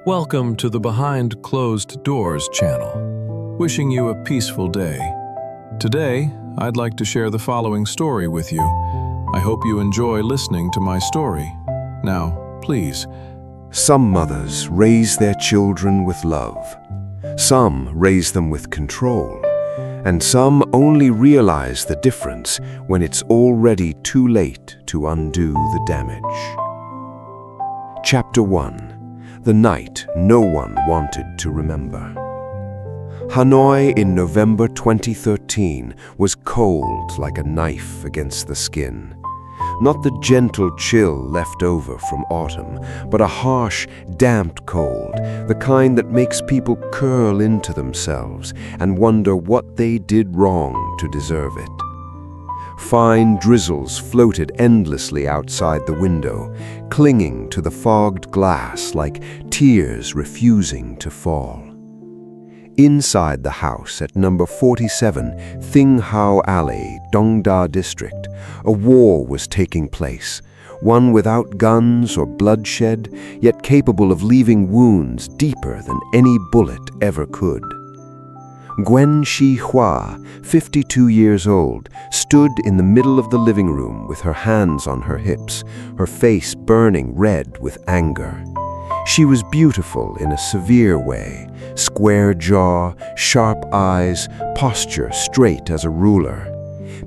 Welcome to the Behind Closed Doors channel. Wishing you a peaceful day. Today, I'd like to share the following story with you. I hope you enjoy listening to my story. Now, please. Some mothers raise their children with love. Some raise them with control. And some only realize the difference when it's already too late to undo the damage. Chapter 1. The night no one wanted to remember. Hanoi in November 2013 was cold like a knife against the skin. Not the gentle chill left over from autumn, but a harsh, damped cold, the kind that makes people curl into themselves and wonder what they did wrong to deserve it. Fine drizzles floated endlessly outside the window, clinging to the fogged glass like tears refusing to fall. Inside the house at number 47 Thing Hau Alley, Dongda District, a war was taking place, one without guns or bloodshed, yet capable of leaving wounds deeper than any bullet ever could. Gwen Shi-hua, 52 years old, stood in the middle of the living room with her hands on her hips, her face burning red with anger. She was beautiful in a severe way, square jaw, sharp eyes, posture straight as a ruler.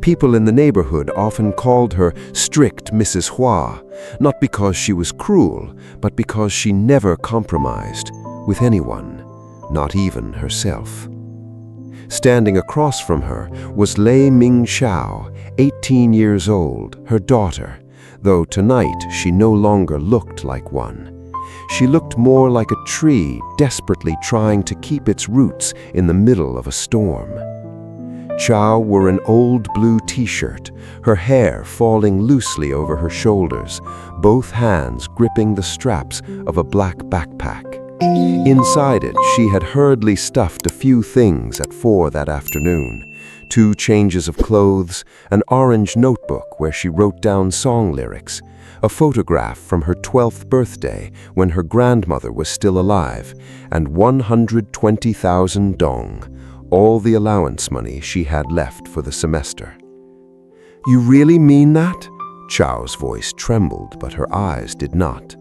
People in the neighborhood often called her strict Mrs. Hua, not because she was cruel, but because she never compromised with anyone, not even herself. Standing across from her was Lei Ming-xiao, 18 years old, her daughter, though tonight she no longer looked like one. She looked more like a tree desperately trying to keep its roots in the middle of a storm. Xiao wore an old blue t-shirt, her hair falling loosely over her shoulders, both hands gripping the straps of a black backpack. Inside it, she had hurriedly stuffed a few things at 4 that afternoon. 2 changes of clothes, an orange notebook where she wrote down song lyrics, a photograph from her 12th birthday when her grandmother was still alive, and 120,000 dong, all the allowance money she had left for the semester. "You really mean that?" Xiao's voice trembled, but her eyes did not.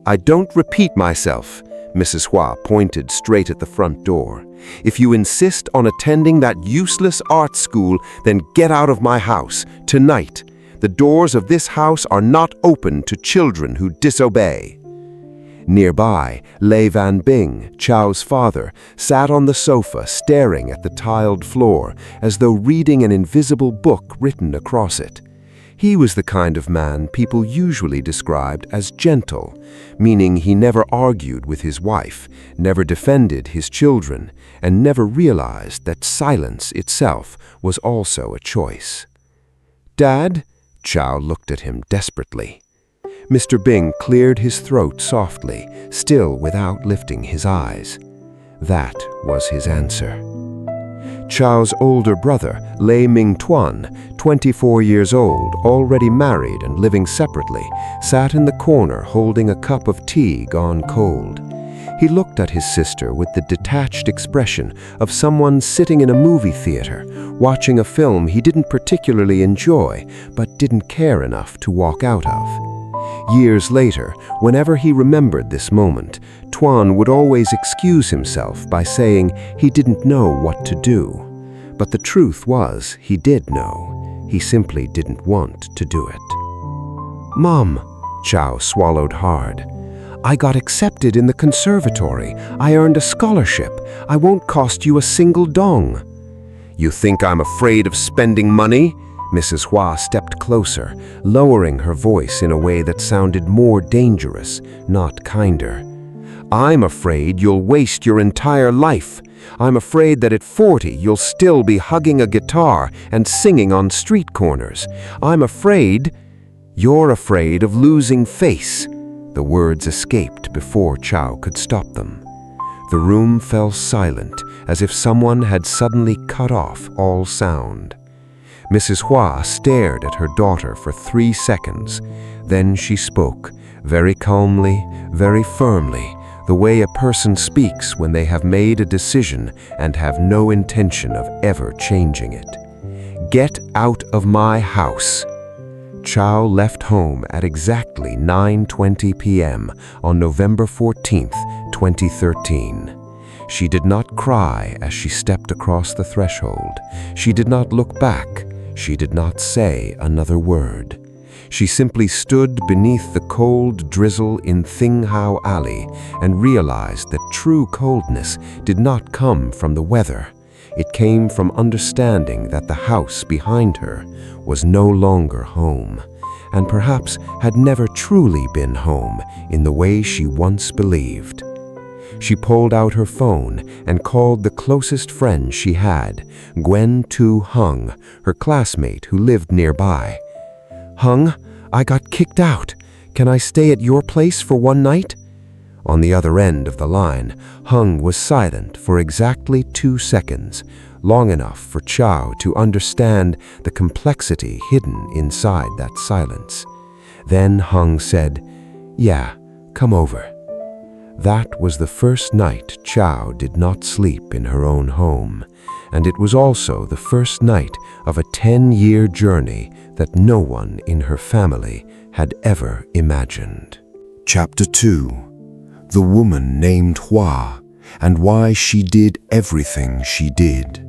"I don't repeat myself." Mrs. Hua pointed straight at the front door. "If you insist on attending that useless art school, then get out of my house, tonight. The doors of this house are not open to children who disobey." Nearby, Lei Van Bing, Xiao's father, sat on the sofa staring at the tiled floor as though reading an invisible book written across it. He was the kind of man people usually described as gentle, meaning he never argued with his wife, never defended his children, and never realized that silence itself was also a choice. "Dad?" Xiao looked at him desperately. Mr. Bing cleared his throat softly, still without lifting his eyes. That was his answer. Xiao's older brother, Lei Ming-tuan, 24 years old, already married and living separately, sat in the corner holding a cup of tea gone cold. He looked at his sister with the detached expression of someone sitting in a movie theater, watching a film he didn't particularly enjoy, but didn't care enough to walk out of. Years later, whenever he remembered this moment, Tuan would always excuse himself by saying he didn't know what to do. But the truth was, he did know. He simply didn't want to do it. "Mom," Xiao swallowed hard. "I got accepted in the conservatory. I earned a scholarship. I won't cost you a single dong." "You think I'm afraid of spending money?" Mrs. Hua stepped closer, lowering her voice in a way that sounded more dangerous, not kinder. "I'm afraid you'll waste your entire life. I'm afraid that at 40 you'll still be hugging a guitar and singing on street corners. I'm afraid—" "You're afraid of losing face." The words escaped before Xiao could stop them. The room fell silent, as if someone had suddenly cut off all sound. Mrs. Hua stared at her daughter for 3 seconds. Then she spoke, very calmly, very firmly, the way a person speaks when they have made a decision and have no intention of ever changing it. "Get out of my house." Chow left home at exactly 9:20 p.m. on November 14, 2013. She did not cry as she stepped across the threshold. She did not look back. She did not say another word. She simply stood beneath the cold drizzle in Thing Hau Alley and realized that true coldness did not come from the weather. It came from understanding that the house behind her was no longer home, and perhaps had never truly been home in the way she once believed. She pulled out her phone and called the closest friend she had, Gwen Tu Hung, her classmate who lived nearby. "Hung, I got kicked out. Can I stay at your place for one night?" On the other end of the line, Hung was silent for exactly 2 seconds, long enough for Chow to understand the complexity hidden inside that silence. Then Hung said, "Yeah, come over." That was the first night Chow did not sleep in her own home, and it was also the first night of a 10-year journey that no one in her family had ever imagined. Chapter 2: The Woman Named Hua, and Why She Did Everything She Did.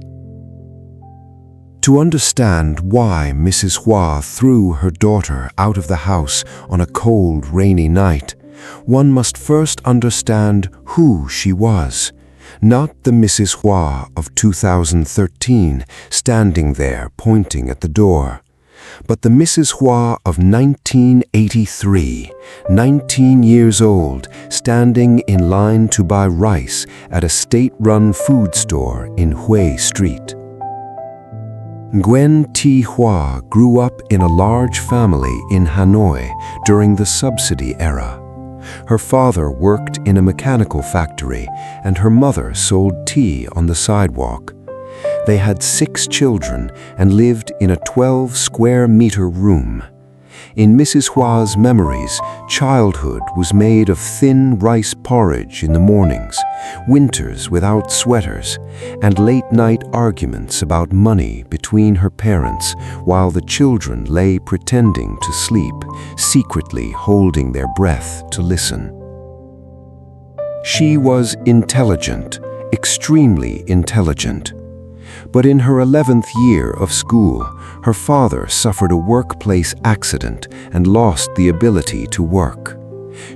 To understand why Mrs. Hua threw her daughter out of the house on a cold, rainy night, one must first understand who she was. Not the Mrs. Hua of 2013 standing there pointing at the door, but the Mrs. Hua of 1983, 19 years old, standing in line to buy rice at a state-run food store in Hui Street. Gwen Ti Hua grew up in a large family in Hanoi during the subsidy era. Her father worked in a mechanical factory, and her mother sold tea on the sidewalk. They had 6 children and lived in a 12-square-meter room. In Mrs. Hua's memories, childhood was made of thin rice porridge in the mornings, winters without sweaters, and late-night arguments about money between her parents while the children lay pretending to sleep, secretly holding their breath to listen. She was intelligent, extremely intelligent. But in her 11th year of school, her father suffered a workplace accident and lost the ability to work.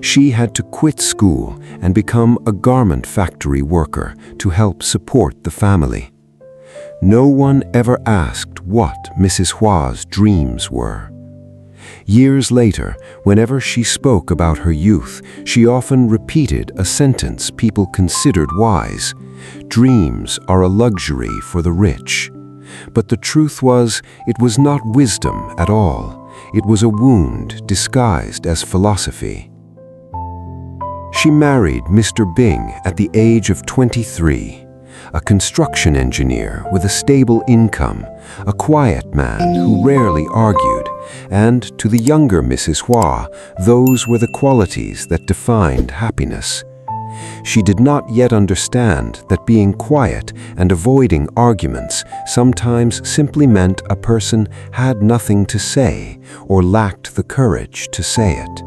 She had to quit school and become a garment factory worker to help support the family. No one ever asked what Mrs. Hua's dreams were. Years later, whenever she spoke about her youth, she often repeated a sentence people considered wise: "Dreams are a luxury for the rich." But the truth was, it was not wisdom at all. It was a wound disguised as philosophy. She married Mr. Bing at the age of 23, a construction engineer with a stable income, a quiet man who rarely argued, and to the younger Mrs. Hua, those were the qualities that defined happiness. She did not yet understand that being quiet and avoiding arguments sometimes simply meant a person had nothing to say or lacked the courage to say it.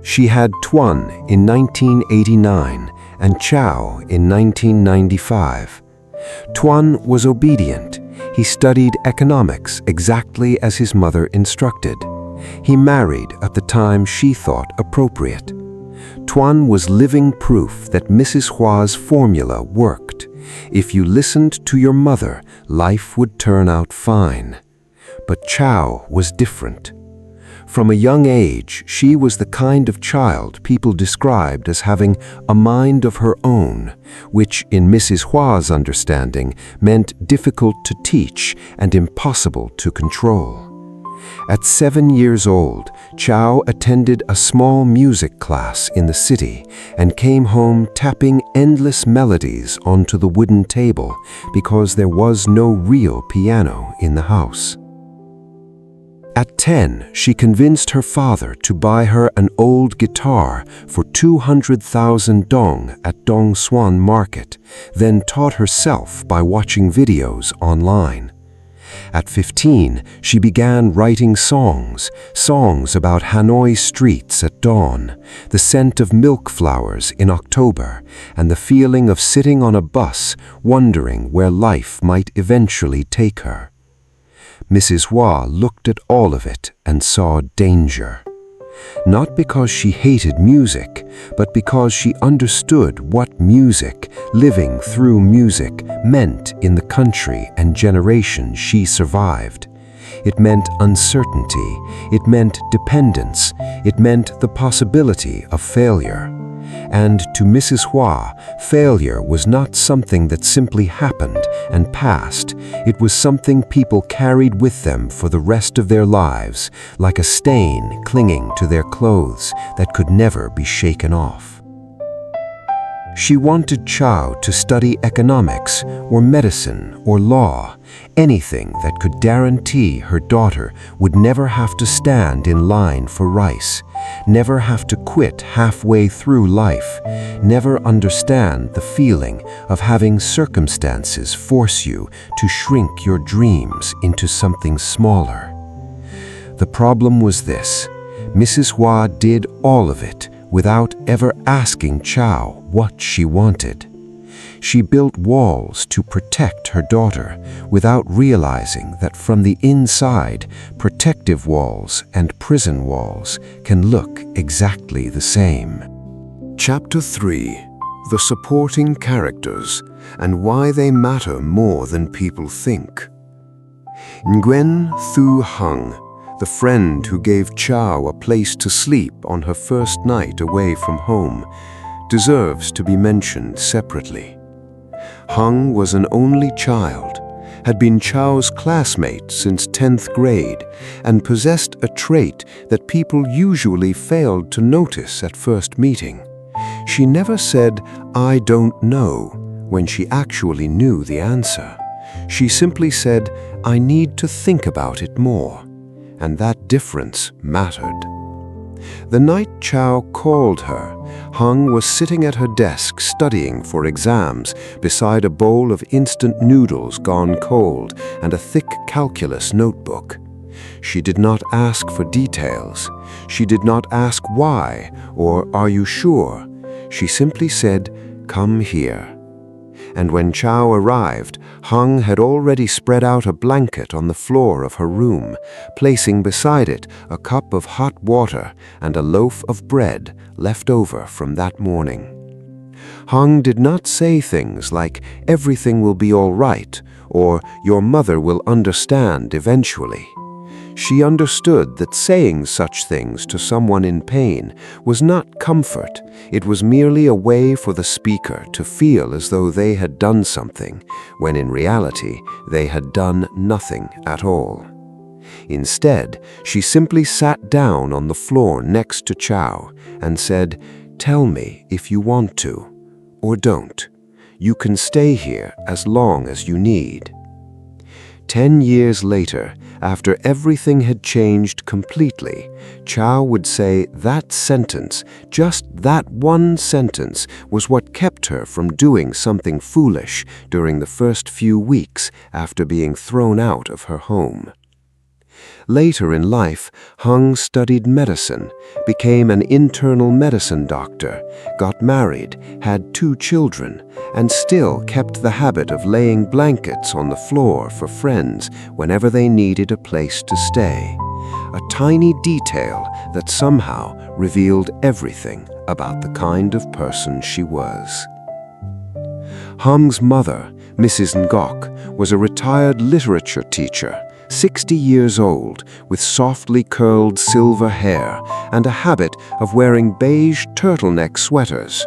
She had Tuan in 1989 and Chow in 1995. Tuan was obedient. He studied economics exactly as his mother instructed. He married at the time she thought appropriate. Tuan was living proof that Mrs. Hua's formula worked. If you listened to your mother, life would turn out fine. But Chow was different. From a young age, she was the kind of child people described as having a mind of her own, which, in Mrs. Hua's understanding, meant difficult to teach and impossible to control. At 7 years old, Chow attended a small music class in the city and came home tapping endless melodies onto the wooden table because there was no real piano in the house. At 10, she convinced her father to buy her an old guitar for 200,000 dong at Dongsuan Market, then taught herself by watching videos online. At 15, she began writing songs about Hanoi streets at dawn, the scent of milk flowers in October, and the feeling of sitting on a bus wondering where life might eventually take her. Mrs. Hua looked at all of it and saw danger. Not because she hated music, but because she understood what music, living through music, meant in the country and generation she survived. It meant uncertainty, it meant dependence, it meant the possibility of failure. And to Mrs. Hua, failure was not something that simply happened and passed. It was something people carried with them for the rest of their lives, like a stain clinging to their clothes that could never be shaken off. She wanted Chao to study economics or medicine or law, anything that could guarantee her daughter would never have to stand in line for rice, never have to quit halfway through life, never understand the feeling of having circumstances force you to shrink your dreams into something smaller. The problem was this: Mrs. Hua did all of it without ever asking Chao what she wanted. She built walls to protect her daughter without realizing that from the inside, protective walls and prison walls can look exactly the same. Chapter 3: The Supporting Characters and Why They Matter More Than People Think. Nguyen Thu Hung, the friend who gave Chao a place to sleep on her first night away from home, deserves to be mentioned separately. Hung was an only child, had been Chao's classmate since 10th grade, and possessed a trait that people usually failed to notice at first meeting. She never said, "I don't know," when she actually knew the answer. She simply said, "I need to think about it more." And that difference mattered. The night Chao called her, Hung was sitting at her desk studying for exams beside a bowl of instant noodles gone cold and a thick calculus notebook. She did not ask for details. She did not ask why or "Are you sure?" She simply said, "Come here." And when Chao arrived, Hung had already spread out a blanket on the floor of her room, placing beside it a cup of hot water and a loaf of bread left over from that morning. Hung did not say things like, "Everything will be all right," or "Your mother will understand eventually." She understood that saying such things to someone in pain was not comfort. It was merely a way for the speaker to feel as though they had done something, when in reality they had done nothing at all. Instead, she simply sat down on the floor next to Chao and said, "Tell me if you want to, or don't. You can stay here as long as you need." 10 years later, after everything had changed completely, Chao would say that sentence, just that one sentence, was what kept her from doing something foolish during the first few weeks after being thrown out of her home. Later in life, Hung studied medicine, became an internal medicine doctor, got married, had 2 children, and still kept the habit of laying blankets on the floor for friends whenever they needed a place to stay. A tiny detail that somehow revealed everything about the kind of person she was. Hung's mother, Mrs. Ngok, was a retired literature teacher, 60 years old, with softly curled silver hair and a habit of wearing beige turtleneck sweaters.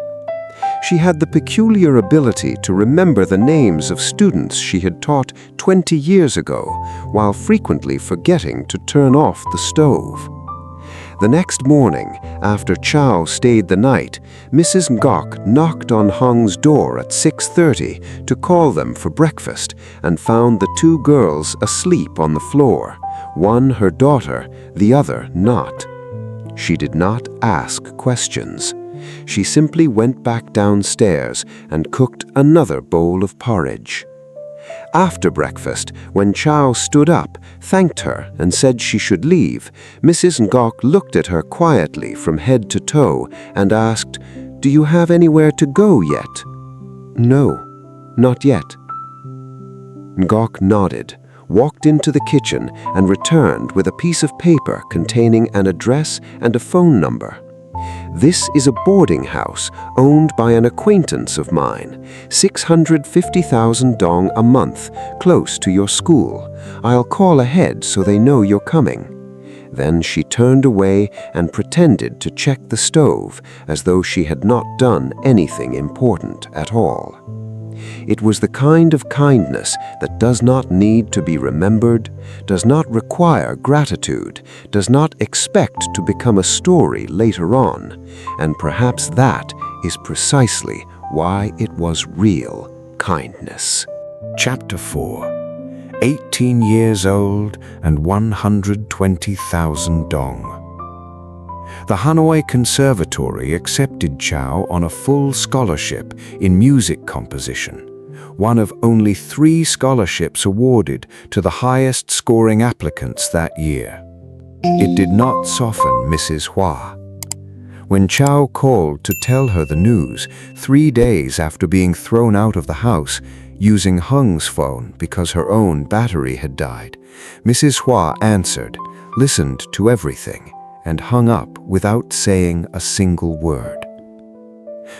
She had the peculiar ability to remember the names of students she had taught 20 years ago, while frequently forgetting to turn off the stove. The next morning, after Chao stayed the night, Mrs. Ngok knocked on Hung's door at 6:30 to call them for breakfast and found the 2 girls asleep on the floor, one her daughter, the other not. She did not ask questions. She simply went back downstairs and cooked another bowl of porridge. After breakfast, when Chow stood up, thanked her, and said she should leave, Mrs. Ngok looked at her quietly from head to toe and asked, "Do you have anywhere to go yet?" "No, not yet." Ngok nodded, walked into the kitchen, and returned with a piece of paper containing an address and a phone number. "This is a boarding house owned by an acquaintance of mine. 650,000 dong a month, close to your school. I'll call ahead so they know you're coming." Then she turned away and pretended to check the stove as though she had not done anything important at all. It was the kind of kindness that does not need to be remembered, does not require gratitude, does not expect to become a story later on, and perhaps that is precisely why it was real kindness. Chapter 4. 18 years old and 120,000 dong. The Hanoi Conservatory accepted Chow on a full scholarship in music composition, one of only 3 scholarships awarded to the highest-scoring applicants that year. It did not soften Mrs. Hua. When Chow called to tell her the news 3 days after being thrown out of the house using Hung's phone because her own battery had died, Mrs. Hua answered, listened to everything, and hung up without saying a single word.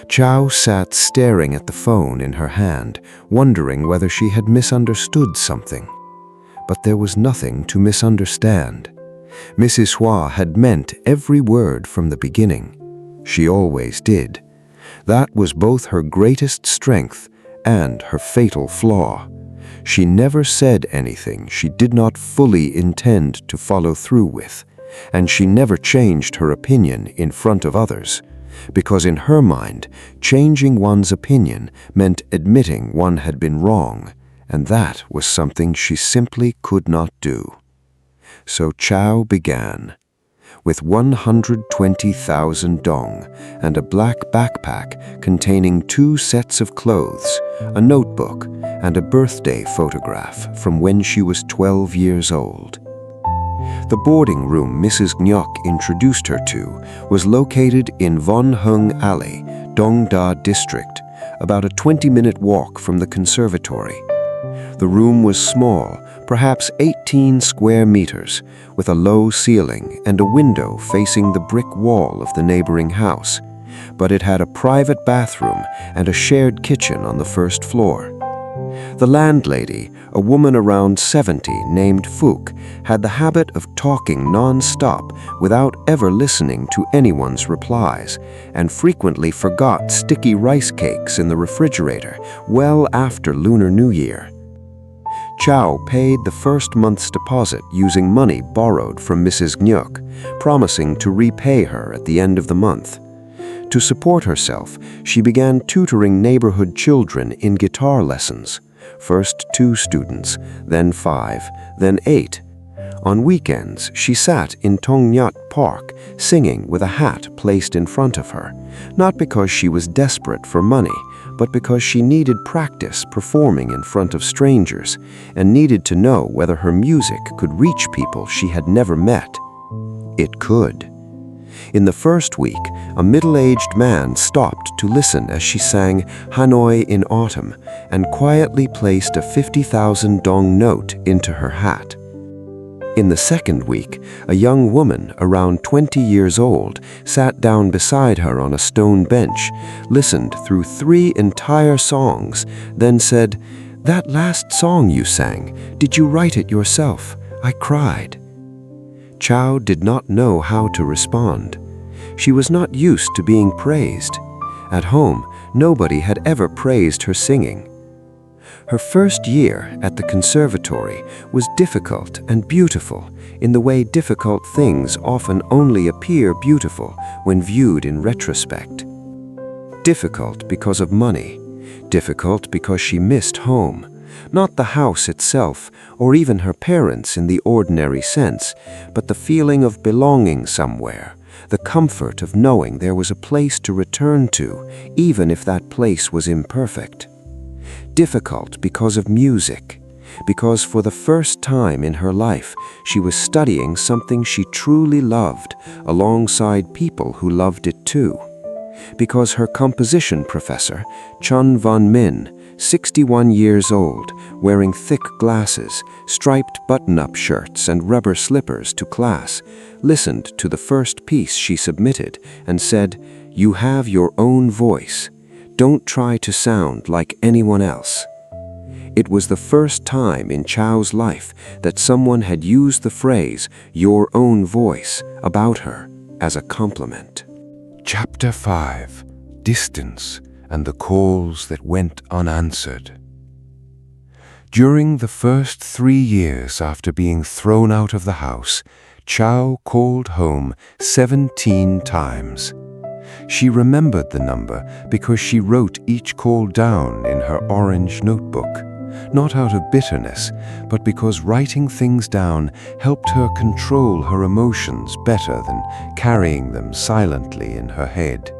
Chow sat staring at the phone in her hand, wondering whether she had misunderstood something. But there was nothing to misunderstand. Mrs. Hua had meant every word from the beginning. She always did. That was both her greatest strength and her fatal flaw. She never said anything she did not fully intend to follow through with, and she never changed her opinion in front of others, because in her mind, changing one's opinion meant admitting one had been wrong, and that was something she simply could not do. So Chow began. With 120,000 dong and a black backpack containing 2 sets of clothes, a notebook, and a birthday photograph from when she was 12 years old. The boarding room Mrs. Ngok introduced her to was located in Von Hung Alley, Dongda District, about a 20-minute walk from the conservatory. The room was small, perhaps 18 square meters, with a low ceiling and a window facing the brick wall of the neighboring house, but it had a private bathroom and a shared kitchen on the first floor. The landlady, a woman around 70 named Phuc, had the habit of talking non-stop without ever listening to anyone's replies, and frequently forgot sticky rice cakes in the refrigerator well after Lunar New Year. Chow paid the first month's deposit using money borrowed from Mrs. Ngok, promising to repay her at the end of the month. To support herself, she began tutoring neighborhood children in guitar lessons. First 2 students, then 5, then 8. On weekends, she sat in Tong Nyat Park, singing with a hat placed in front of her, not because she was desperate for money, but because she needed practice performing in front of strangers and needed to know whether her music could reach people she had never met. It could. In the first week, a middle-aged man stopped to listen as she sang Hanoi in Autumn and quietly placed a 50,000 dong note into her hat. In the second week, a young woman around 20 years old sat down beside her on a stone bench, listened through 3 entire songs, then said, "That last song you sang, did you write it yourself? I cried." Chow did not know how to respond. She was not used to being praised. At home, nobody had ever praised her singing. Her first year at the conservatory was difficult and beautiful in the way difficult things often only appear beautiful when viewed in retrospect. Difficult because of money, difficult because she missed home, Not the house itself, or even her parents in the ordinary sense, but the feeling of belonging somewhere, the comfort of knowing there was a place to return to, even if that place was imperfect. Difficult because of music, because for the first time in her life she was studying something she truly loved alongside people who loved it too. Because her composition professor, Chun Von Min, 61 years old, wearing thick glasses, striped button-up shirts and rubber slippers to class, listened to the first piece she submitted and said, "You have your own voice. Don't try to sound like anyone else." It was the first time in Chow's life that someone had used the phrase, "your own voice," about her as a compliment. Chapter 5. Distance and the calls that went unanswered. During the first 3 years after being thrown out of the house, Chow called home 17 times. She remembered the number because she wrote each call down in her orange notebook, not out of bitterness, but because writing things down helped her control her emotions better than carrying them silently in her head.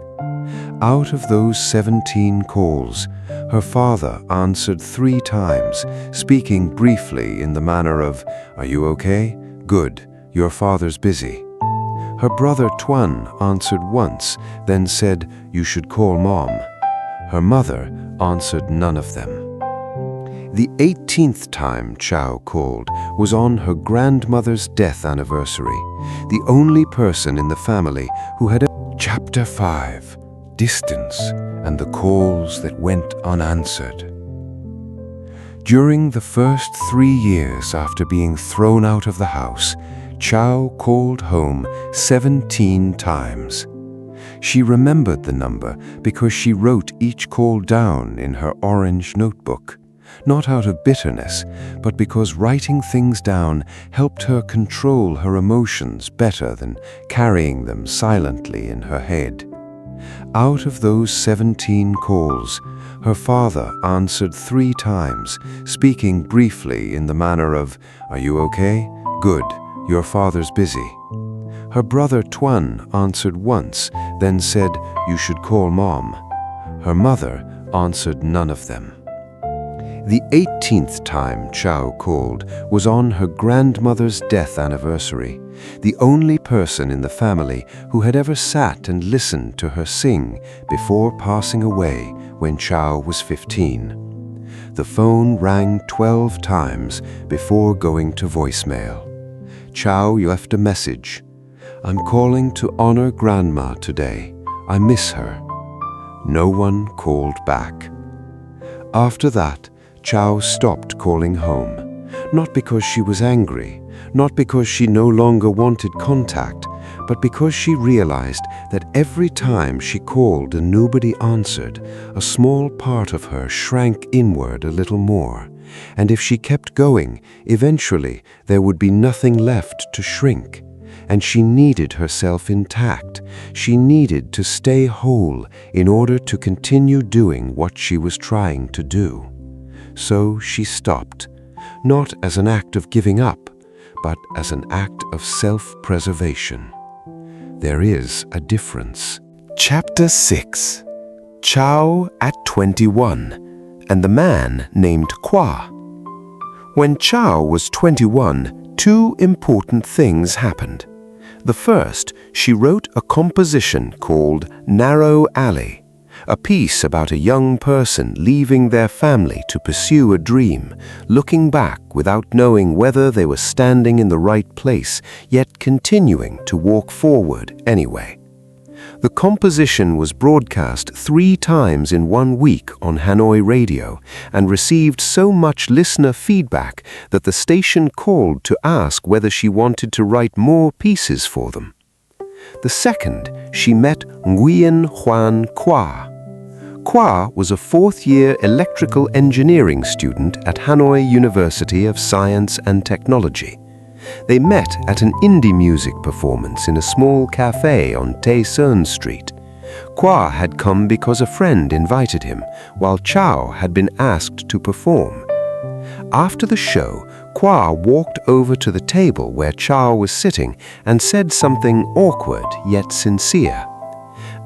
Out of those 17 calls, her father answered 3 times, speaking briefly in the manner of, "Are you okay? Good, your father's busy." Her brother Tuan answered once, then said, "You should call Mom." Her mother answered none of them. The 18th time Chow called was on her grandmother's death anniversary, the only person in the family who had Chapter 5. Distance and the calls that went unanswered. During the first 3 years after being thrown out of the house, Chow called home 17 times. She remembered the number because she wrote each call down in her orange notebook, not out of bitterness, but because writing things down helped her control her emotions better than carrying them silently in her head. Out of those 17 calls, her father answered 3 times, speaking briefly in the manner of, "Are you okay? Good, your father's busy." Her brother Tuan answered once, then said, "You should call Mom." Her mother answered none of them. The 18th time Chow called was on her grandmother's death anniversary, the only person in the family who had ever sat and listened to her sing before passing away when Chow was 15. The phone rang 12 times before going to voicemail. Chow left a message. "I'm calling to honor Grandma today. I miss her." No one called back. After that, Chow stopped calling home, not because she was angry, not because she no longer wanted contact, but because she realized that every time she called and nobody answered, a small part of her shrank inward a little more, and if she kept going, eventually there would be nothing left to shrink. And she needed herself intact. She needed to stay whole in order to continue doing what she was trying to do. So she stopped, not as an act of giving up, but as an act of self-preservation. There is a difference. Chapter 6. Chow at 21, and the man named Kwa. When Chow was 21, 2 important things happened. The first, she wrote a composition called Narrow Alley, a piece about a young person leaving their family to pursue a dream, looking back without knowing whether they were standing in the right place, yet continuing to walk forward anyway. The composition was broadcast 3 times in 1 week on Hanoi radio and received so much listener feedback that the station called to ask whether she wanted to write more pieces for them. The second, she met Nguyen Huan Kwa. Kwa was a 4th-year electrical engineering student at Hanoi University of Science and Technology. They met at an indie music performance in a small cafe on Tay Son Street. Kwa had come because a friend invited him, while Chow had been asked to perform. After the show, Kwa walked over to the table where Chow was sitting and said something awkward yet sincere.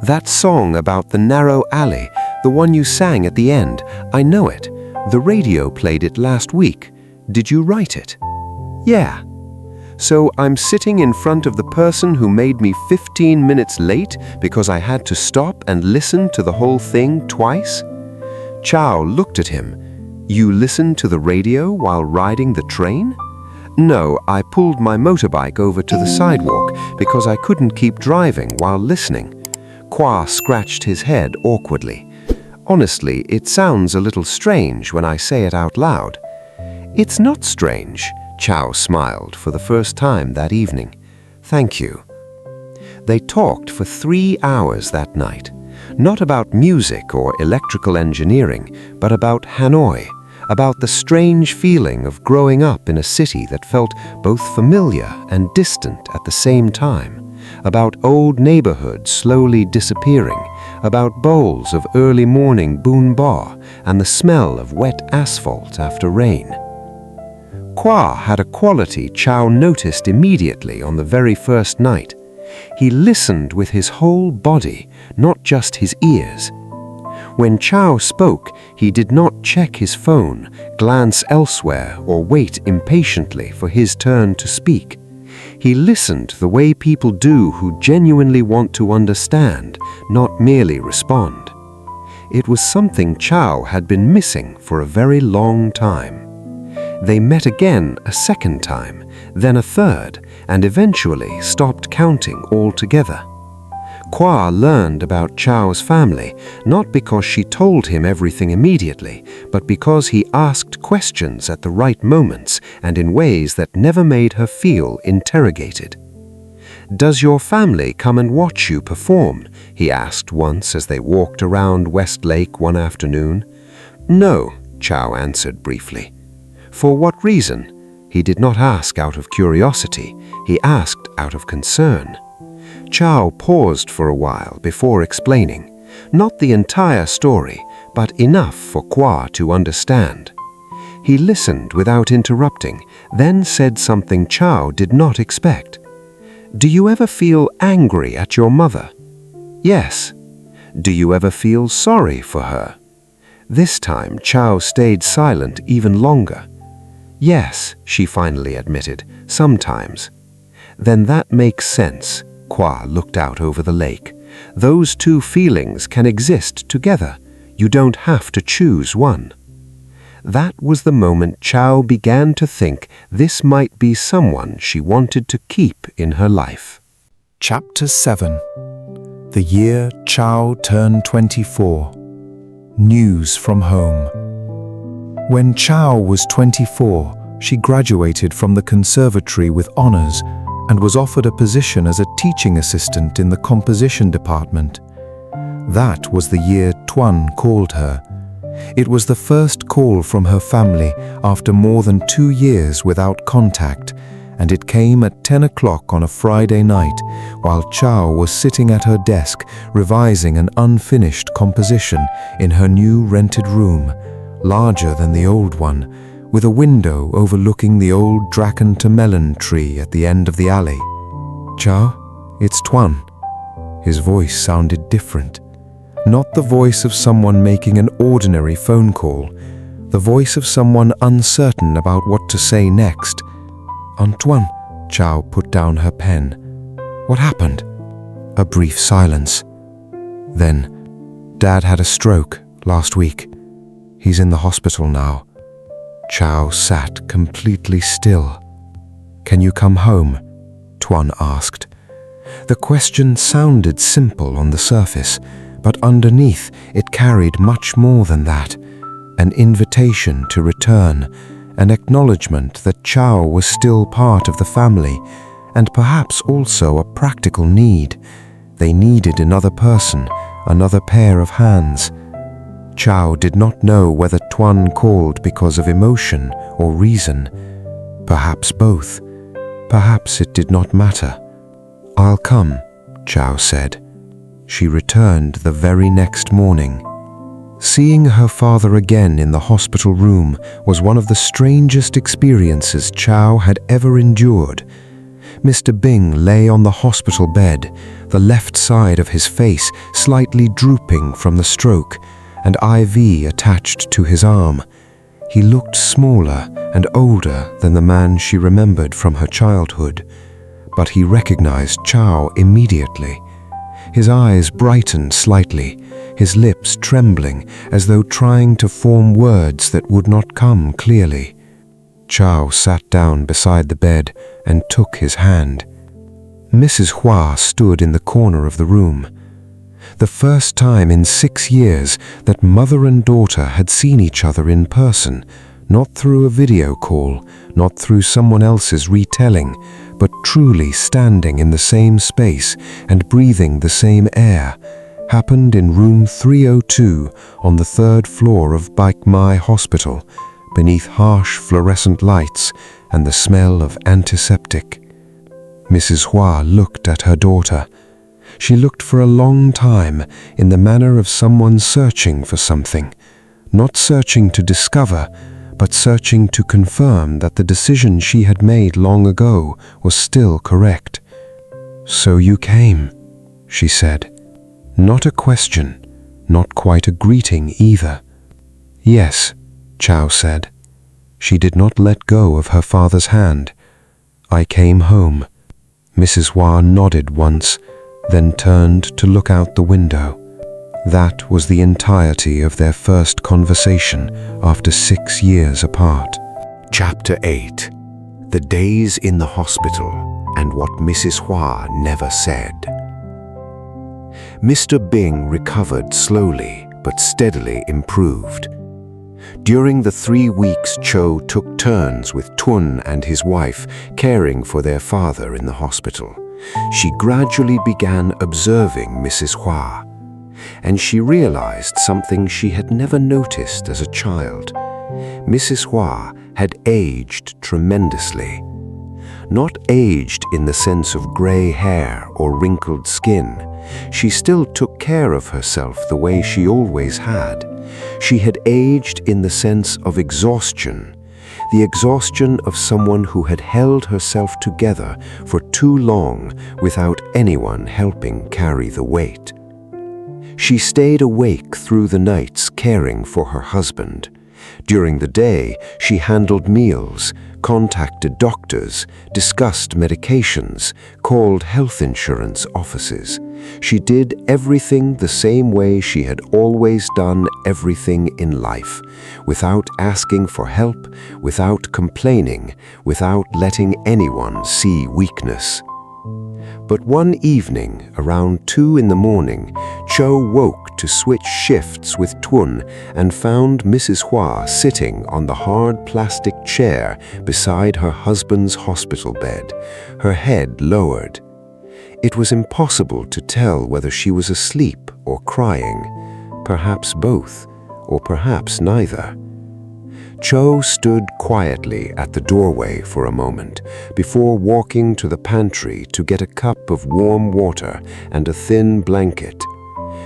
"That song about the narrow alley, the one you sang at the end, I know it. The radio played it last week. Did you write it?" "Yeah." "So I'm sitting in front of the person who made me 15 minutes late because I had to stop and listen to the whole thing twice?" Chow looked at him. "You listened to the radio while riding the train?" "No, I pulled my motorbike over to the sidewalk because I couldn't keep driving while listening." Kwa scratched his head awkwardly. "Honestly, it sounds a little strange when I say it out loud." "It's not strange." Chow smiled for the first time that evening. "Thank you." They talked for 3 hours that night, not about music or electrical engineering, but about Hanoi, about the strange feeling of growing up in a city that felt both familiar and distant at the same time, about old neighborhoods slowly disappearing, about bowls of early morning boon ba and the smell of wet asphalt after rain. Kwa had a quality Chow noticed immediately on the very first night. He listened with his whole body, not just his ears. When Chow spoke, he did not check his phone, glance elsewhere, or wait impatiently for his turn to speak. He listened the way people do who genuinely want to understand, not merely respond. It was something Chow had been missing for a very long time. They met again a second time, then a third, and eventually stopped counting altogether. Kwa learned about Chow's family, not because she told him everything immediately, but because he asked questions at the right moments and in ways that never made her feel interrogated. "Does your family come and watch you perform?" he asked once as they walked around Westlake one afternoon. "No," Chow answered briefly. "For what reason?" He did not ask out of curiosity, he asked out of concern. Chow paused for a while before explaining, not the entire story, but enough for Kwa to understand. He listened without interrupting, then said something Chow did not expect. "Do you ever feel angry at your mother?" "Yes." "Do you ever feel sorry for her?" This time Chow stayed silent even longer. "Yes," she finally admitted, "sometimes." "Then that makes sense." Kwa looked out over the lake. "Those two feelings can exist together. You don't have to choose one." That was the moment Chow began to think this might be someone she wanted to keep in her life. Chapter 7. The year Chow turned 24. News from home. When Chow was 24, she graduated from the conservatory with honors and was offered a position as a teaching assistant in the composition department. That was the year Tuan called her. It was the first call from her family after more than 2 years without contact, and it came at 10 o'clock on a Friday night while Chow was sitting at her desk revising an unfinished composition in her new rented room, larger than the old one, with a window overlooking the old Draken-to-melon tree at the end of the alley. "Chow, it's Tuan." His voice sounded different. Not the voice of someone making an ordinary phone call, the voice of someone uncertain about what to say next. "Antoine," Chow put down her pen. "What happened?" A brief silence. Then, "Dad had a stroke last week. He's in the hospital now." Chow sat completely still. "Can you come home?" Tuan asked. The question sounded simple on the surface, but underneath it carried much more than that. An invitation to return, an acknowledgement that Chow was still part of the family, and perhaps also a practical need. They needed another person, another pair of hands. Chow did not know whether Tuan called because of emotion or reason. Perhaps both. Perhaps it did not matter. "I'll come," Chow said. She returned the very next morning. Seeing her father again in the hospital room was one of the strangest experiences Chow had ever endured. Mr. Bing lay on the hospital bed, the left side of his face slightly drooping from the stroke, and IV attached to his arm. He looked smaller and older than the man she remembered from her childhood, but he recognized Chow immediately. His eyes brightened slightly, his lips trembling as though trying to form words that would not come clearly. Chow sat down beside the bed and took his hand. Mrs. Hua stood in the corner of the room. The first time in 6 years that mother and daughter had seen each other in person, not through a video call, not through someone else's retelling, but truly standing in the same space and breathing the same air, happened in room 302 on the 3rd floor of Bach Mai Hospital, beneath harsh fluorescent lights and the smell of antiseptic. Mrs. Hua looked at her daughter. She looked for a long time in the manner of someone searching for something, not searching to discover, but searching to confirm that the decision she had made long ago was still correct. "So you came," she said. Not a question, not quite a greeting either. "Yes," Chow said. She did not let go of her father's hand. "I came home." Mrs. Hua nodded once, then turned to look out the window. That was the entirety of their first conversation after 6 years apart. Chapter 8. The Days in the Hospital and What Mrs. Hua Never Said. Mr. Bing recovered slowly but steadily improved. During the 3 weeks, Cho took turns with Tun and his wife caring for their father in the hospital. She gradually began observing Mrs. Hua, and she realized something she had never noticed as a child. Mrs. Hua had aged tremendously. Not aged in the sense of gray hair or wrinkled skin. She still took care of herself the way she always had. She had aged in the sense of exhaustion, the exhaustion of someone who had held herself together for too long without anyone helping carry the weight. She stayed awake through the nights caring for her husband. During the day, she handled meals, contacted doctors, discussed medications, called health insurance offices. She did everything the same way she had always done everything in life, without asking for help, without complaining, without letting anyone see weakness. But one evening, around 2 in the morning, Cho woke to switch shifts with Tun and found Mrs. Hua sitting on the hard plastic chair beside her husband's hospital bed, her head lowered. It was impossible to tell whether she was asleep or crying, perhaps both, or perhaps neither. Cho stood quietly at the doorway for a moment before walking to the pantry to get a cup of warm water and a thin blanket.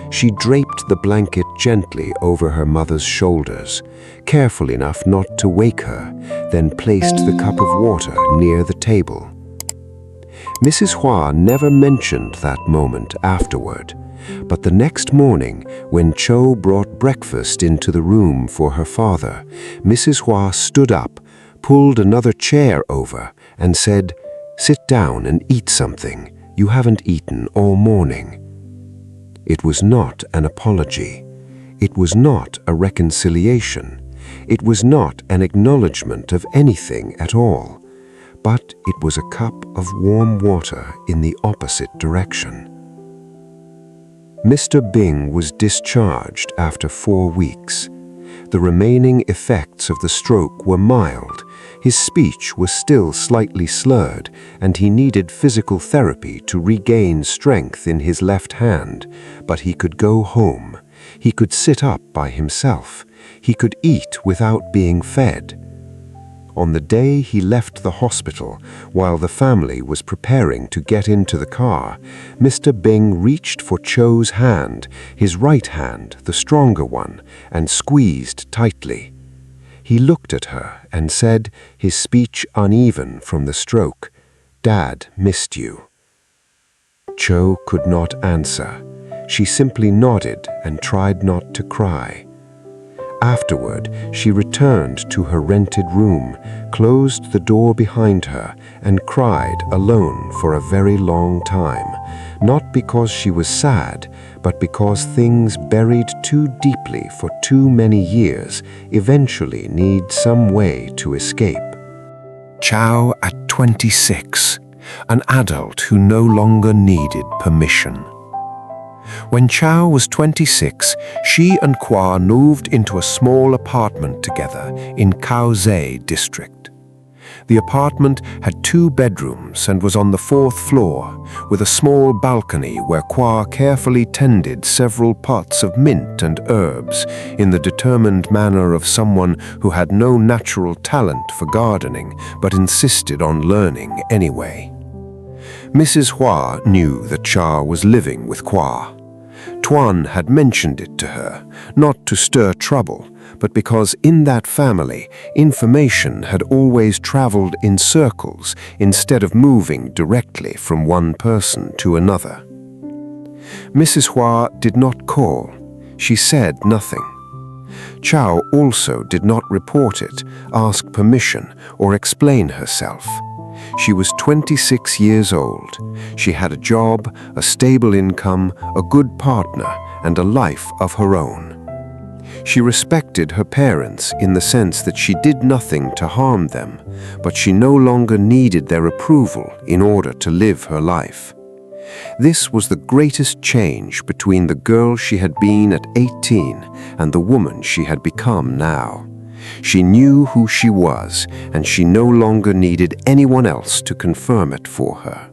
She draped the blanket gently over her mother's shoulders, careful enough not to wake her, then placed the cup of water near the table. Mrs. Hua never mentioned that moment afterward, but the next morning, when Cho brought breakfast into the room for her father, Mrs. Hua stood up, pulled another chair over, and said, "Sit down and eat something. You haven't eaten all morning." It was not an apology. It was not a reconciliation. It was not an acknowledgement of anything at all. But it was a cup of warm water in the opposite direction. Mr. Bing was discharged after 4 weeks. The remaining effects of the stroke were mild. His speech was still slightly slurred, and he needed physical therapy to regain strength in his left hand, but he could go home. He could sit up by himself. He could eat without being fed. on the day he left the hospital, while the family was preparing to get into the car, Mr. Bing reached for Cho's hand, his right hand, the stronger one, and squeezed tightly. He looked at her and said, his speech uneven from the stroke, "Dad missed you." Cho could not answer. She simply nodded and tried not to cry. Afterward, she returned to her rented room, closed the door behind her, and cried alone for a very long time, not because she was sad, but because things buried too deeply for too many years eventually need some way to escape. Chow at 26, an adult who no longer needed permission. When Chow was 26, she and Kwa moved into a small apartment together in Kaozei district. The apartment had 2 bedrooms and was on the 4th floor, with a small balcony where Kwa carefully tended several pots of mint and herbs in the determined manner of someone who had no natural talent for gardening but insisted on learning anyway. Mrs. Hua knew that Cha was living with Kwa. Tuan had mentioned it to her, not to stir trouble, but because in that family, information had always traveled in circles instead of moving directly from one person to another. Mrs. Hua did not call. She said nothing. Chow also did not report it, ask permission, or explain herself. She was 26 years old. She had a job, a stable income, a good partner, and a life of her own. She respected her parents in the sense that she did nothing to harm them, but she no longer needed their approval in order to live her life. This was the greatest change between the girl she had been at 18 and the woman she had become now. She knew who she was, and she no longer needed anyone else to confirm it for her.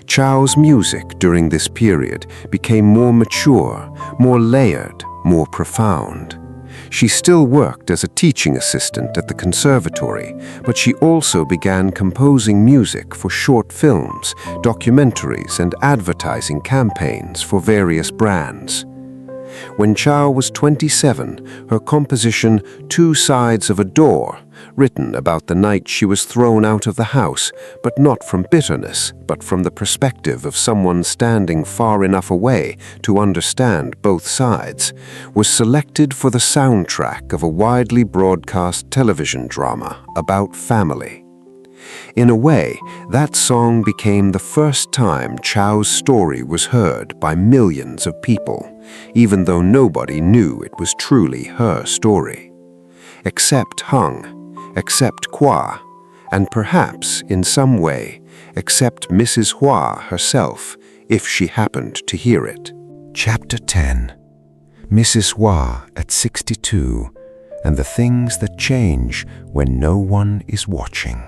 Chow's music during this period became more mature, more layered, more profound. She still worked as a teaching assistant at the conservatory, but she also began composing music for short films, documentaries, and advertising campaigns for various brands. When Chow was 27, her composition Two Sides of a Door, written about the night she was thrown out of the house, but not from bitterness, but from the perspective of someone standing far enough away to understand both sides, was selected for the soundtrack of a widely broadcast television drama about family. In a way, that song became the first time Chow's story was heard by millions of people, even though nobody knew it was truly her story. Except Hung, except Kwa, and perhaps, in some way, except Mrs. Hua herself, if she happened to hear it. Chapter 10. Mrs. Hua at 62, and the things that change when no one is watching.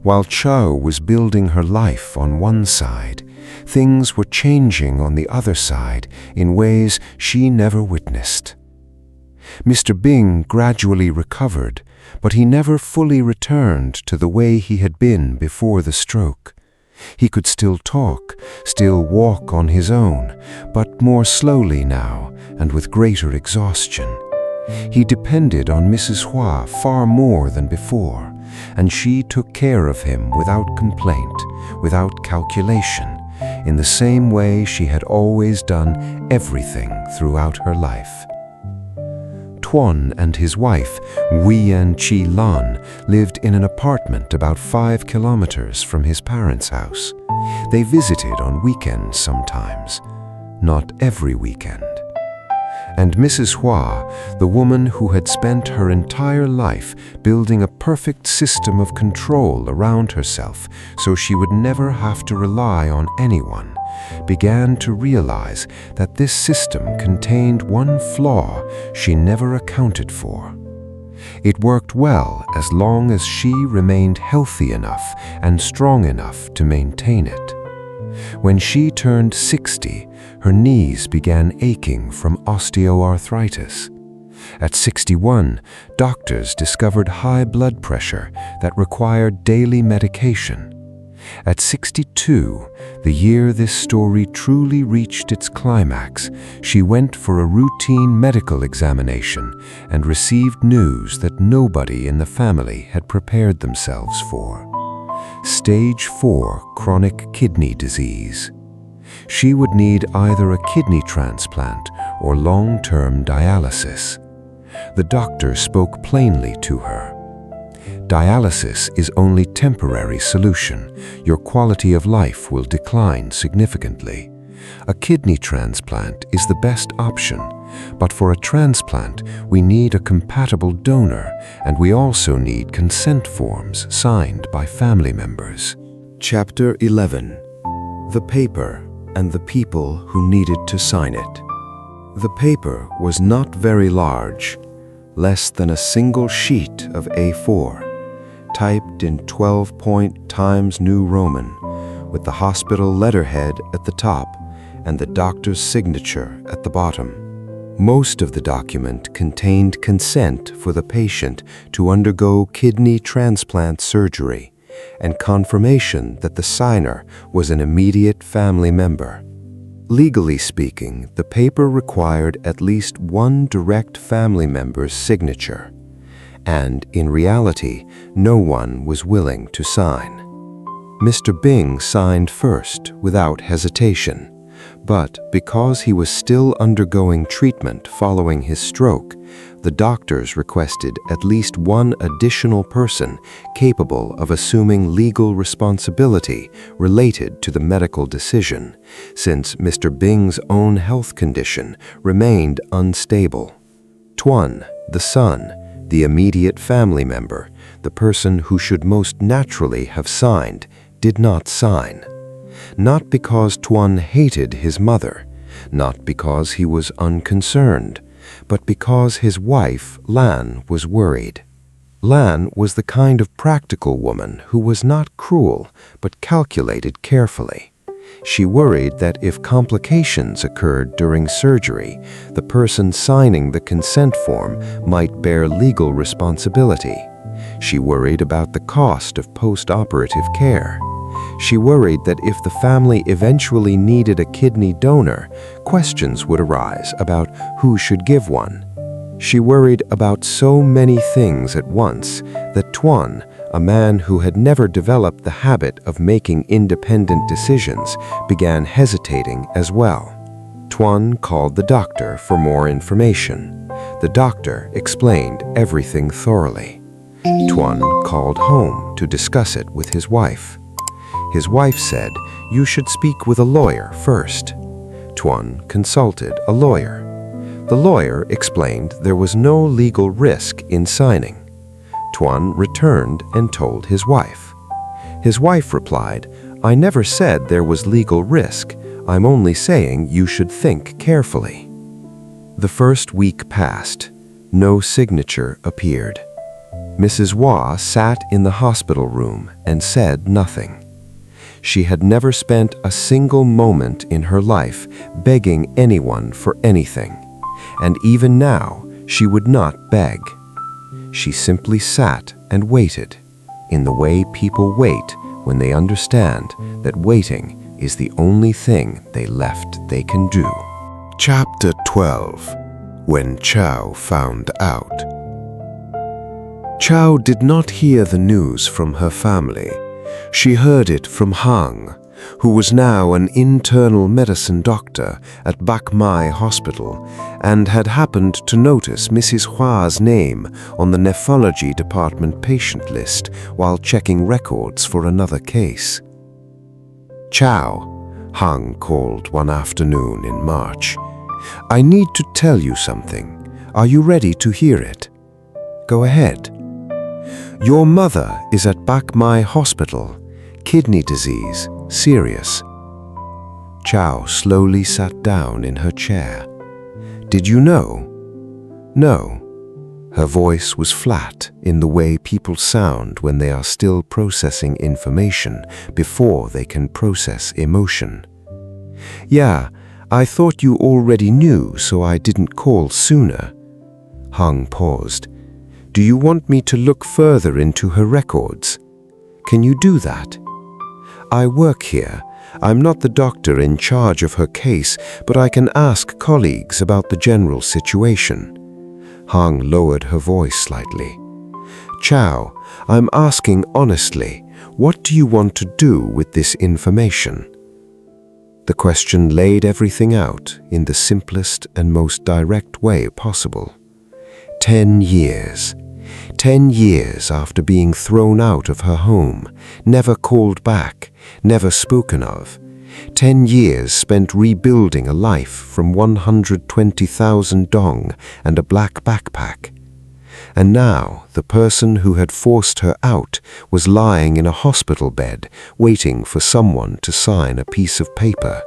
While Cho was building her life on one side, things were changing on the other side in ways she never witnessed. Mr. Bing gradually recovered, but he never fully returned to the way he had been before the stroke. He could still talk, still walk on his own, but more slowly now and with greater exhaustion. He depended on Mrs. Hua far more than before, and she took care of him without complaint, without calculation, in the same way she had always done everything throughout her life. Tuan and his wife, Wei Chi Lan, lived in an apartment about 5 kilometers from his parents' house. They visited on weekends sometimes, not every weekend. And Mrs. Hua, the woman who had spent her entire life building a perfect system of control around herself so she would never have to rely on anyone, began to realize that this system contained one flaw she never accounted for. It worked well as long as she remained healthy enough and strong enough to maintain it. When she turned 60, her knees began aching from osteoarthritis. At 61, doctors discovered high blood pressure that required daily medication. At 62, the year this story truly reached its climax, she went for a routine medical examination and received news that nobody in the family had prepared themselves for. Stage 4 chronic kidney disease. She would need either a kidney transplant or long-term dialysis. The doctor spoke plainly to her. Dialysis is only a temporary solution. Your quality of life will decline significantly. A kidney transplant is the best option, but for a transplant, we need a compatible donor, and we also need consent forms signed by family members. Chapter 11. The paper and the people who needed to sign it. The paper was not very large, less than a single sheet of A4, typed in 12-point Times New Roman, with the hospital letterhead at the top and the doctor's signature at the bottom. Most of the document contained consent for the patient to undergo kidney transplant surgery and confirmation that the signer was an immediate family member. Legally speaking, the paper required at least one direct family member's signature, and in reality, no one was willing to sign. Mr. Bing signed first without hesitation, but because he was still undergoing treatment following his stroke, the doctors requested at least one additional person capable of assuming legal responsibility related to the medical decision, since Mr. Bing's own health condition remained unstable. Tuan, the son, the immediate family member, the person who should most naturally have signed, did not sign. Not because Tuan hated his mother, not because he was unconcerned, but because his wife, Lan, was worried. Lan was the kind of practical woman who was not cruel, but calculated carefully. She worried that if complications occurred during surgery, the person signing the consent form might bear legal responsibility. She worried about the cost of post-operative care. She worried that if the family eventually needed a kidney donor, questions would arise about who should give one. She worried about so many things at once that Tuan, a man who had never developed the habit of making independent decisions, began hesitating as well. Tuan called the doctor for more information. The doctor explained everything thoroughly. Tuan called home to discuss it with his wife. His wife said, "You should speak with a lawyer first." Tuan consulted a lawyer. The lawyer explained there was no legal risk in signing. Tuan returned and told his wife. His wife replied, "I never said there was legal risk. I'm only saying you should think carefully." The first week passed. No signature appeared. Mrs. Wah sat in the hospital room and said nothing. She had never spent a single moment in her life begging anyone for anything, and even now she would not beg. She simply sat and waited, in the way people wait when they understand that waiting is the only thing they can do. Chapter 12. When Chow found out. Chow did not hear the news from her family. She heard it from Hang, who was now an internal medicine doctor at Bak Mai Hospital and had happened to notice Mrs. Hua's name on the nephrology department patient list while checking records for another case. "Chow," Hang called one afternoon in March, "I need to tell you something. Are you ready to hear it?" "Go ahead." "Your mother is at Bak Mai Hospital. Kidney disease, serious." Chow slowly sat down in her chair. "Did you know?" "No." Her voice was flat in the way people sound when they are still processing information before they can process emotion. "Yeah, I thought you already knew, so I didn't call sooner." Hung paused. "Do you want me to look further into her records? Can you do that? I work here. I'm not the doctor in charge of her case, but I can ask colleagues about the general situation." Hung lowered her voice slightly. "Chow, I'm asking honestly, what do you want to do with this information?" The question laid everything out in the simplest and most direct way possible. 10 years. 10 years after being thrown out of her home, never called back, never spoken of. 10 years spent rebuilding a life from 120,000 dong and a black backpack. And now the person who had forced her out was lying in a hospital bed, waiting for someone to sign a piece of paper.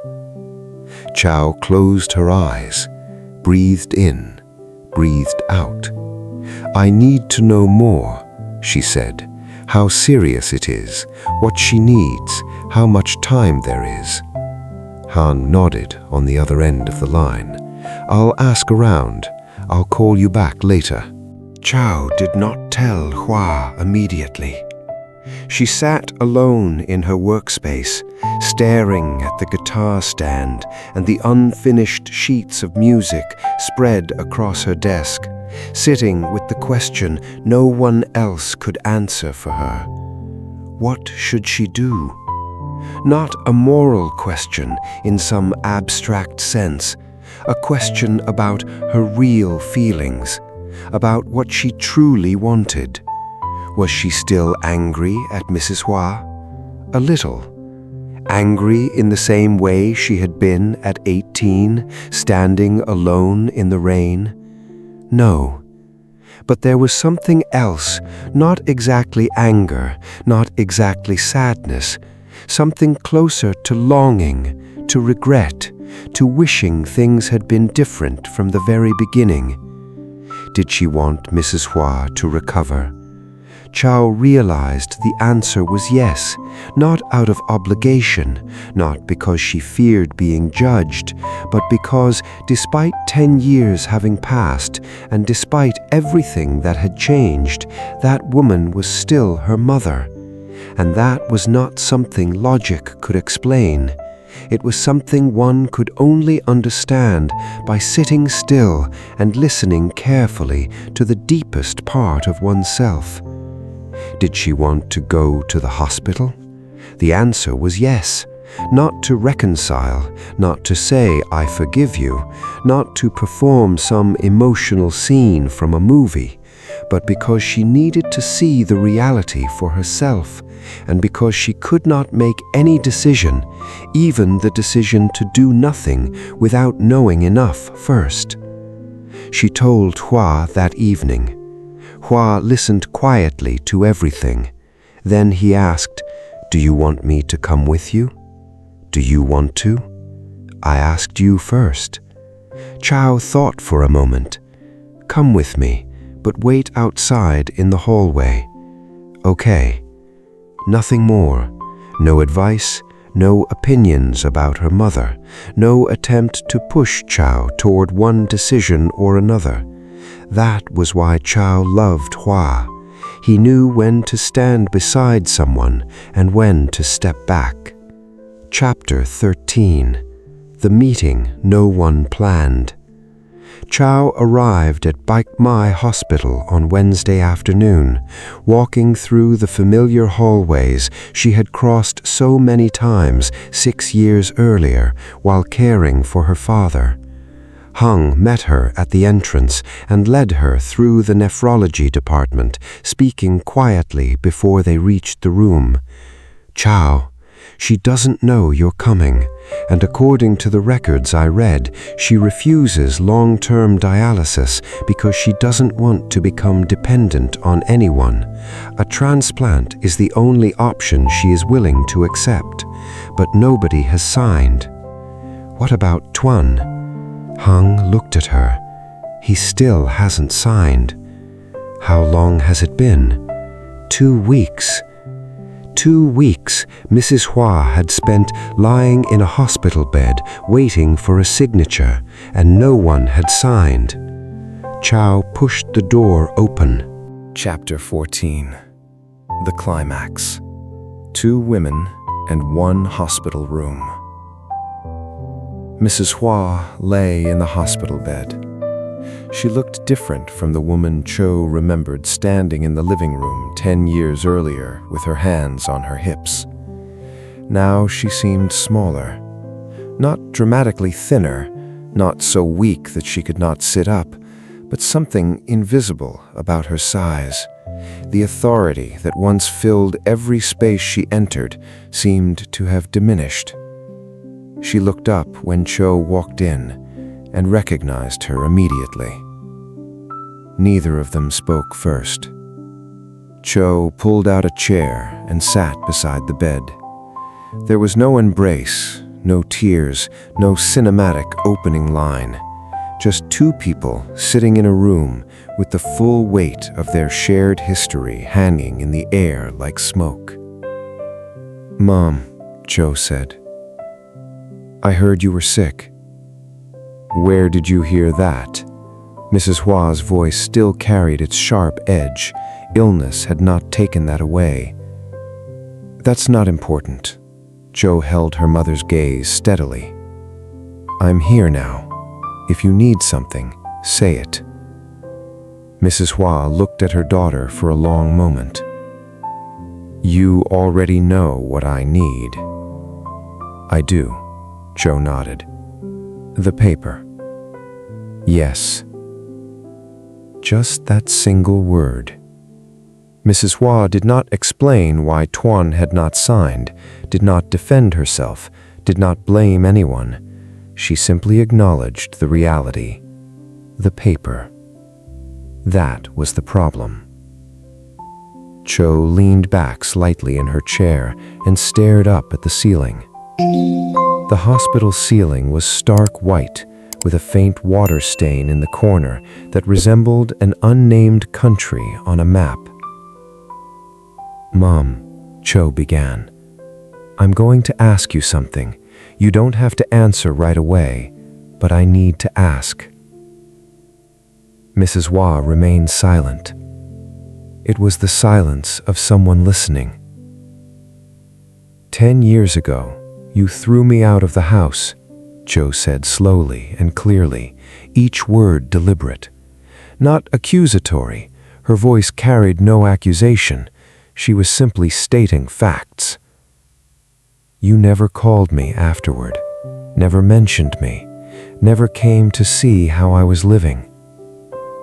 Chow closed her eyes, breathed in, breathed out. "I need to know more," she said, "how serious it is, what she needs, how much time there is." Han nodded on the other end of the line. "I'll ask around. I'll call you back later." Chow did not tell Hua immediately. She sat alone in her workspace, staring at the guitar stand and the unfinished sheets of music spread across her desk, sitting with the question no one else could answer for her. What should she do? Not a moral question in some abstract sense, a question about her real feelings, about what she truly wanted. Was she still angry at Mrs. Hua? A little. Angry in the same way she had been at 18, standing alone in the rain? No. But there was something else, not exactly anger, not exactly sadness, something closer to longing, to regret, to wishing things had been different from the very beginning. Did she want Mrs. Hua to recover? Chow realized the answer was yes, not out of obligation, not because she feared being judged, but because, despite 10 years having passed, and despite everything that had changed, that woman was still her mother. And that was not something logic could explain. It was something one could only understand by sitting still and listening carefully to the deepest part of oneself. Did she want to go to the hospital? The answer was yes. Not to reconcile, not to say, "I forgive you," not to perform some emotional scene from a movie, but because she needed to see the reality for herself, and because she could not make any decision, even the decision to do nothing, without knowing enough first. She told Hua that evening. Hua listened quietly to everything. Then he asked, "Do you want me to come with you? Do you want to? I asked you first." Chow thought for a moment. "Come with me, but wait outside in the hallway." "Okay." Nothing more. No advice, no opinions about her mother, no attempt to push Chow toward one decision or another. That was why Chow loved Hua. He knew when to stand beside someone and when to step back. Chapter 13. The meeting no one planned. Chow arrived at Baek Mai Hospital on Wednesday afternoon, walking through the familiar hallways she had crossed so many times 6 years earlier while caring for her father. Hung met her at the entrance and led her through the nephrology department, speaking quietly before they reached the room. "Chow, she doesn't know you're coming, and according to the records I read, she refuses long-term dialysis because she doesn't want to become dependent on anyone. A transplant is the only option she is willing to accept, but nobody has signed." "What about Tuan?" Hung looked at her. "He still hasn't signed." "How long has it been?" 2 weeks. 2 weeks Mrs. Hua had spent lying in a hospital bed waiting for a signature, and no one had signed. Chow pushed the door open. Chapter 14. The Climax. 2 women and 1 hospital room. Mrs. Hua lay in the hospital bed. She looked different from the woman Cho remembered standing in the living room 10 years earlier with her hands on her hips. Now she seemed smaller. Not dramatically thinner, not so weak that she could not sit up, but something invisible about her size. The authority that once filled every space she entered seemed to have diminished. She looked up when Cho walked in and recognized her immediately. Neither of them spoke first. Cho pulled out a chair and sat beside the bed. There was no embrace, no tears, no cinematic opening line. Just 2 people sitting in a room with the full weight of their shared history hanging in the air like smoke. "Mom," Cho said, "I heard you were sick." "Where did you hear that?" Mrs. Hua's voice still carried its sharp edge. Illness had not taken that away. "That's not important." Cho held her mother's gaze steadily. "I'm here now. If you need something, say it." Mrs. Hua looked at her daughter for a long moment. "You already know what I need." "I do," Cho nodded. "The paper." "Yes." Just that single word. Mrs. Hua did not explain why Tuan had not signed, did not defend herself, did not blame anyone. She simply acknowledged the reality. The paper. That was the problem. Cho leaned back slightly in her chair and stared up at the ceiling. The hospital ceiling was stark white, with a faint water stain in the corner that resembled an unnamed country on a map. "Mom," Cho began, "I'm going to ask you something. You don't have to answer right away, but I need to ask." Mrs. Hua remained silent. It was the silence of someone listening. 10 years ago, you threw me out of the house," Cho said slowly and clearly, each word deliberate. Not accusatory, her voice carried no accusation. She was simply stating facts. "You never called me afterward, never mentioned me, never came to see how I was living.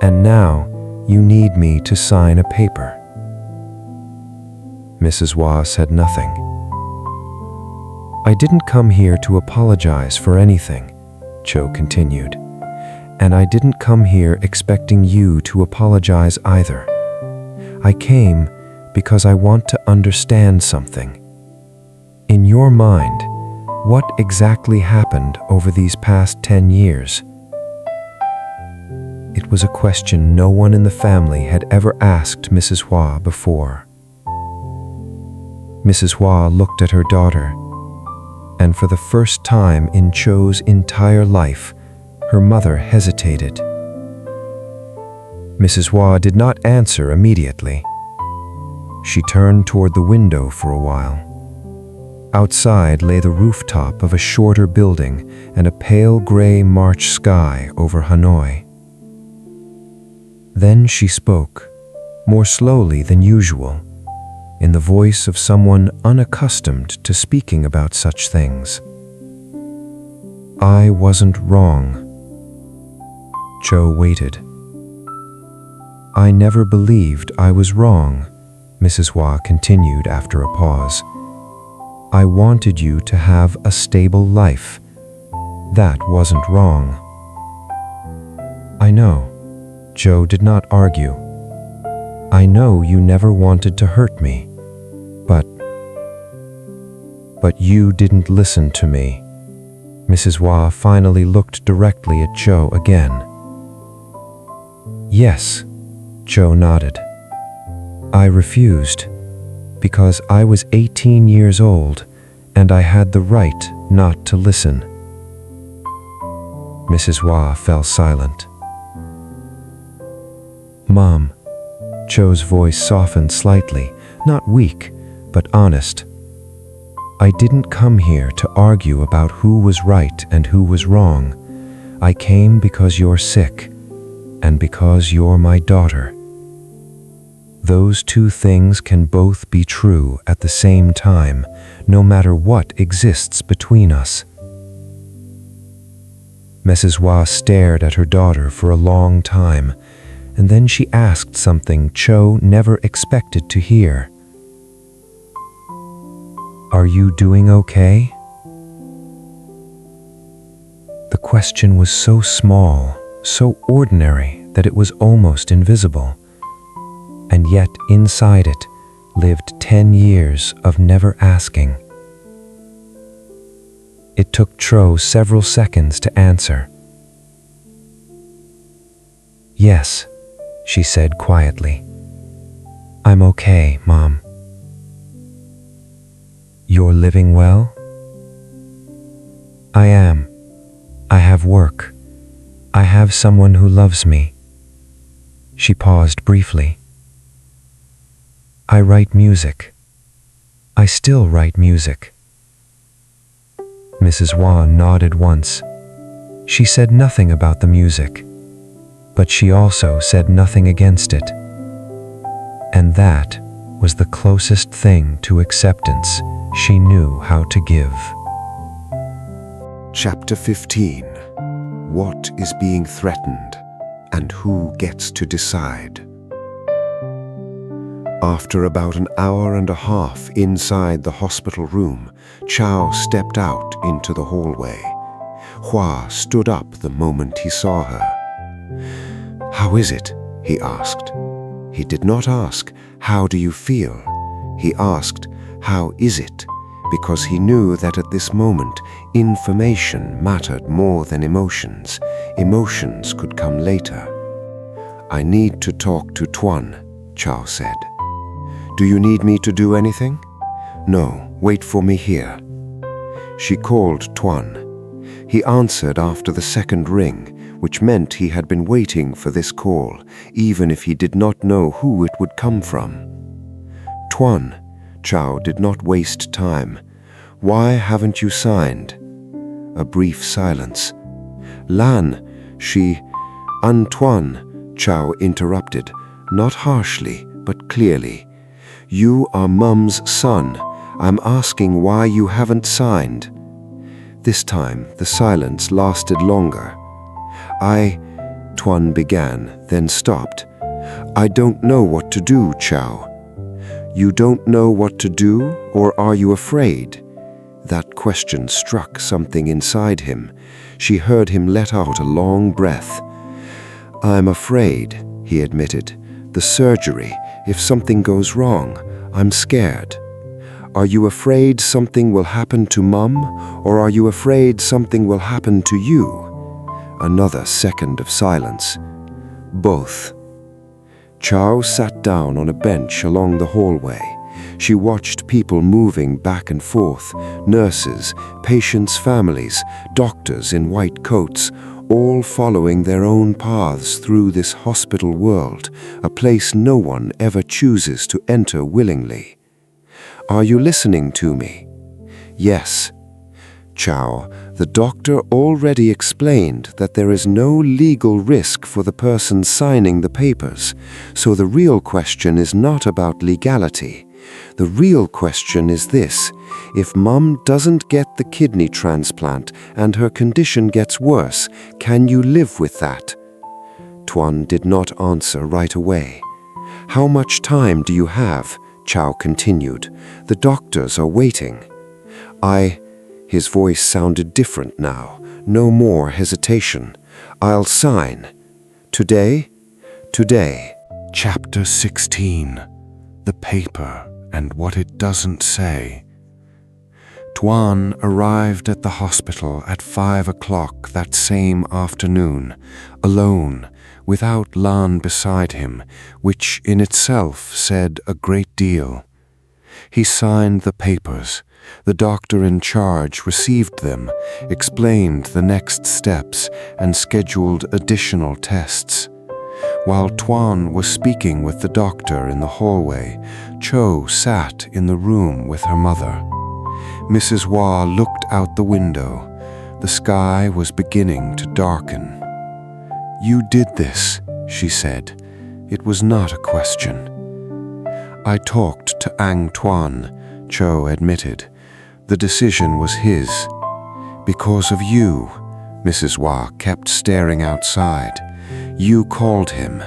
And now you need me to sign a paper." Mrs. Hua said nothing. "I didn't come here to apologize for anything," Cho continued. "And I didn't come here expecting you to apologize either. I came because I want to understand something. In your mind, what exactly happened over these past 10 years?" It was a question no one in the family had ever asked Mrs. Hua before. Mrs. Hua looked at her daughter, and for the first time in Cho's entire life, her mother hesitated. Mrs. Hua did not answer immediately. She turned toward the window for a while. Outside lay the rooftop of a shorter building and a pale gray March sky over Hanoi. Then she spoke, more slowly than usual, in the voice of someone unaccustomed to speaking about such things. "I wasn't wrong." Cho waited. "I never believed I was wrong," Mrs. Hua continued after a pause. "I wanted you to have a stable life. That wasn't wrong." "I know." Cho did not argue. "I know you never wanted to hurt me, but you didn't listen to me." Mrs. Hua finally looked directly at Cho again. "Yes," Cho nodded. "I refused, because I was 18 years old and I had the right not to listen." Mrs. Hua fell silent. Mom. Cho's voice softened slightly, not weak, but honest. I didn't come here to argue about who was right and who was wrong. I came because you're sick, and because you're my daughter. Those two things can both be true at the same time, no matter what exists between us. Mrs. Hua stared at her daughter for a long time, and then she asked something Cho never expected to hear. Are you doing okay? The question was so small, so ordinary, that it was almost invisible. And yet inside it lived 10 years of never asking. It took Cho several seconds to answer. Yes, she said quietly. I'm okay, Mom. You're living well? I am. I have work. I have someone who loves me. She paused briefly. I write music. I still write music. Mrs. Hua nodded once. She said nothing about the music, but she also said nothing against it. And that was the closest thing to acceptance she knew how to give. Chapter 15. What is being threatened, and who gets to decide? After about an hour and a half inside the hospital room, Chao stepped out into the hallway. Hua stood up the moment he saw her. How is it? He asked. He did not ask, how do you feel? He asked, how is it? Because he knew that at this moment, information mattered more than emotions. Emotions could come later. I need to talk to Tuan, Chao said. Do you need me to do anything? No, wait for me here. She called Tuan. He answered after the second ring, which meant he had been waiting for this call, even if he did not know who it would come from. Tuan, Chao did not waste time. Why haven't you signed? A brief silence. Lan, Antoine, Chao interrupted, not harshly, but clearly. You are Mum's son. I'm asking why you haven't signed. This time, the silence lasted longer. Tuan began, then stopped. I don't know what to do, Chao. You don't know what to do, or are you afraid? That question struck something inside him. She heard him let out a long breath. I'm afraid, he admitted. The surgery, if something goes wrong, I'm scared. Are you afraid something will happen to Mum, or are you afraid something will happen to you? Another second of silence. Both. Chao sat down on a bench along the hallway. She watched people moving back and forth, nurses, patients' families, doctors in white coats, all following their own paths through this hospital world, a place no one ever chooses to enter willingly. Are you listening to me? Yes. Chao, the doctor already explained that there is no legal risk for the person signing the papers, so the real question is not about legality. The real question is this: if Mum doesn't get the kidney transplant and her condition gets worse, can you live with that? Tuan did not answer right away. How much time do you have? Chao continued. The doctors are waiting. His voice sounded different now. No more hesitation. I'll sign. Today? Today. Chapter 16. The paper and what it doesn't say. Tuan arrived at the hospital at 5 o'clock that same afternoon, alone, without Lan beside him, which in itself said a great deal. He signed the papers. The doctor in charge received them, explained the next steps, and scheduled additional tests. While Tuan was speaking with the doctor in the hallway, Cho sat in the room with her mother. Mrs. Hua looked out the window. The sky was beginning to darken. "You did this," she said. It was not a question. "I talked to Ang Tuan," Cho admitted. "The decision was his. Because of you," Mrs. Hua kept staring outside. "You called him."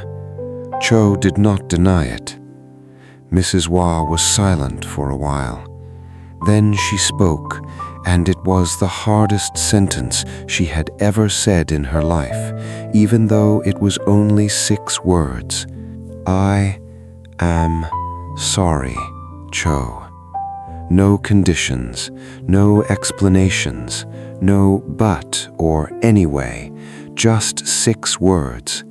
Cho did not deny it. Mrs. Hua was silent for a while. Then she spoke, and it was the hardest sentence she had ever said in her life, even though it was only 6 words. "I am sorry, Cho." No conditions, no explanations, no but or anyway, just 6 words,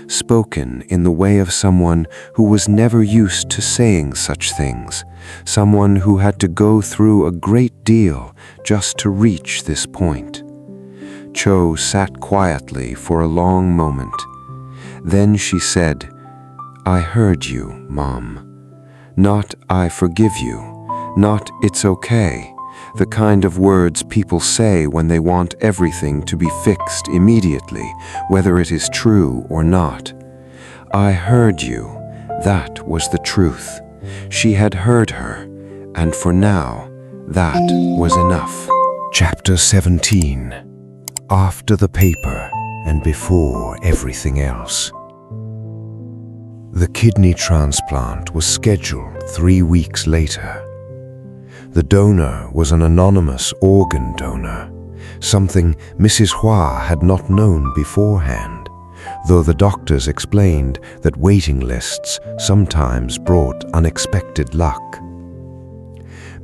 spoken in the way of someone who was never used to saying such things, someone who had to go through a great deal just to reach this point. Cho sat quietly for a long moment. Then she said, "I heard you, Mom. Not I forgive you, not it's okay, the kind of words people say when they want everything to be fixed immediately, whether it is true or not. I heard you, that was the truth. She had heard her, and for now, that was enough." Chapter 17. After the paper and before everything else. The kidney transplant was scheduled 3 weeks later. The donor was an anonymous organ donor, something Mrs. Hua had not known beforehand, though the doctors explained that waiting lists sometimes brought unexpected luck.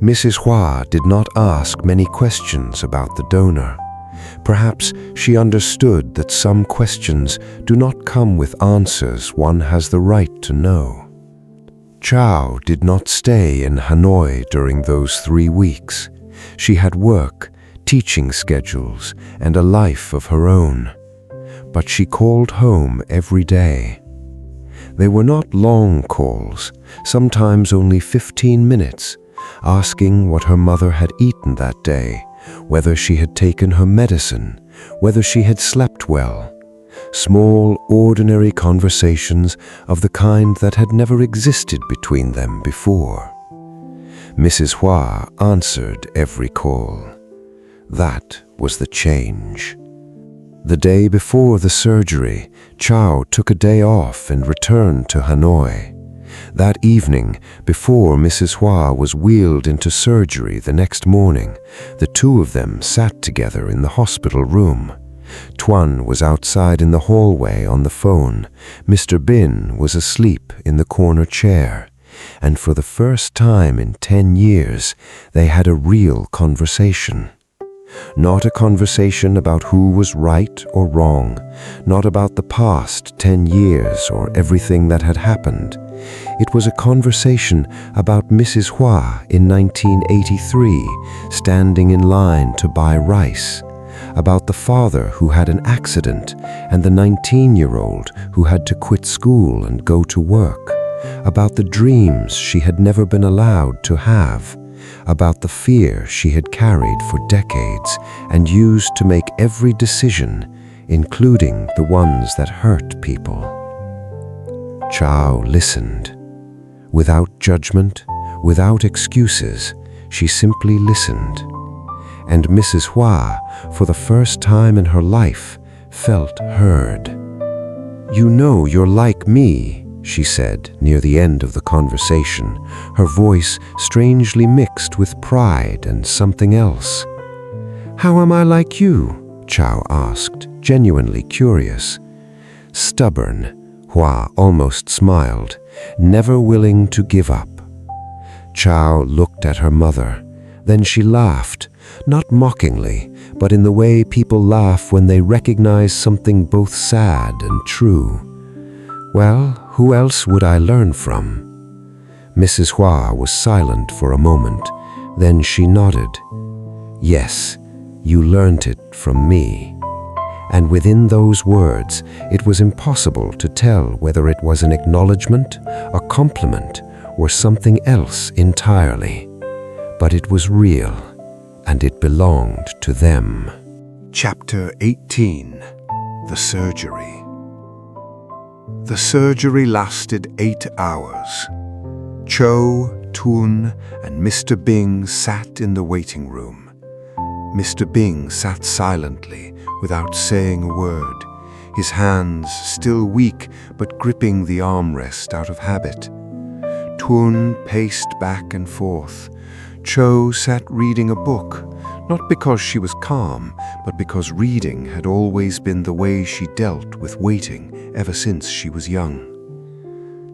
Mrs. Hua did not ask many questions about the donor. Perhaps she understood that some questions do not come with answers one has the right to know. Chow did not stay in Hanoi during those 3 weeks. She had work, teaching schedules, and a life of her own. But she called home every day. They were not long calls, sometimes only 15 minutes, asking what her mother had eaten that day, whether she had taken her medicine, whether she had slept well. Small, ordinary conversations of the kind that had never existed between them before. Mrs. Hua answered every call. That was the change. The day before the surgery, Chow took a day off and returned to Hanoi. That evening, before Mrs. Hua was wheeled into surgery the next morning, the 2 of them sat together in the hospital room. Tuan was outside in the hallway on the phone. Mr. Bin was asleep in the corner chair. And for the first time in 10 years, they had a real conversation. Not a conversation about who was right or wrong, not about the past 10 years or everything that had happened. It was a conversation about Mrs. Hua in 1983, standing in line to buy rice, about the father who had an accident and the 19-year-old who had to quit school and go to work, about the dreams she had never been allowed to have, about the fear she had carried for decades and used to make every decision, including the ones that hurt people. Chow listened. Without judgment, without excuses, she simply listened. And Mrs. Hua, for the first time in her life, felt heard. "You know you're like me," she said near the end of the conversation, her voice strangely mixed with pride and something else. "How am I like you?" Chow asked, genuinely curious. "Stubborn," Hua almost smiled, never willing to give up. Chow looked at her mother. Then she laughed, not mockingly, but in the way people laugh when they recognize something both sad and true. "Well, who else would I learn from?" Mrs. Hua was silent for a moment. Then she nodded. "Yes, you learned it from me." and within those words it was impossible to tell whether it was an acknowledgement, a compliment, or something else entirely. But it was real, and it belonged to them. Chapter 18. The Surgery. The surgery lasted 8 hours. Cho, Tun, and Mr. Bing sat in the waiting room. Mr. Bing sat silently, without saying a word, his hands still weak but gripping the armrest out of habit. Tun paced back and forth. Cho sat reading a book, not because she was calm, but because reading had always been the way she dealt with waiting ever since she was young.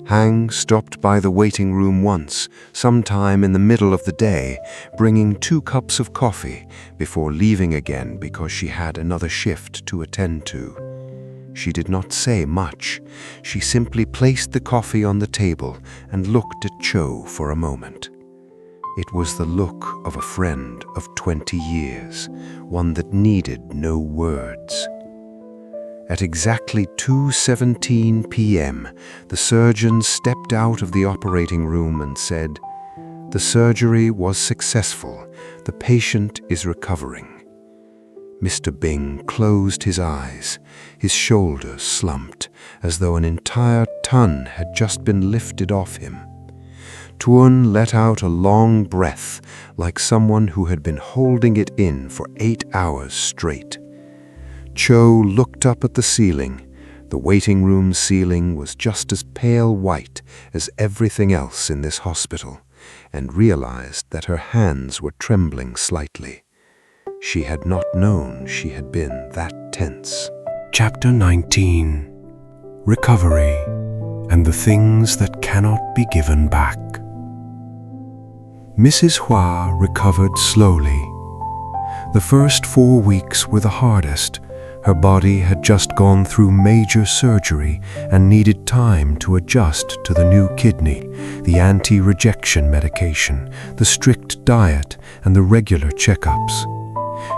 Hang stopped by the waiting room once, sometime in the middle of the day, bringing 2 cups of coffee before leaving again because she had another shift to attend to. She did not say much. She simply placed the coffee on the table and looked at Cho for a moment. It was the look of a friend of 20 years, one that needed no words. At exactly 2:17 p.m., the surgeon stepped out of the operating room and said, "The surgery was successful. The patient is recovering." Mr. Bing closed his eyes. His shoulders slumped, as though an entire ton had just been lifted off him. Tun let out a long breath, like someone who had been holding it in for 8 hours straight. Cho looked up at the ceiling. The waiting room ceiling was just as pale white as everything else in this hospital, and realized that her hands were trembling slightly. She had not known she had been that tense. Chapter 19. Recovery and the things that cannot be given back. Mrs. Hua recovered slowly. The first 4 weeks were the hardest. Her body had just gone through major surgery and needed time to adjust to the new kidney, the anti-rejection medication, the strict diet, and the regular checkups.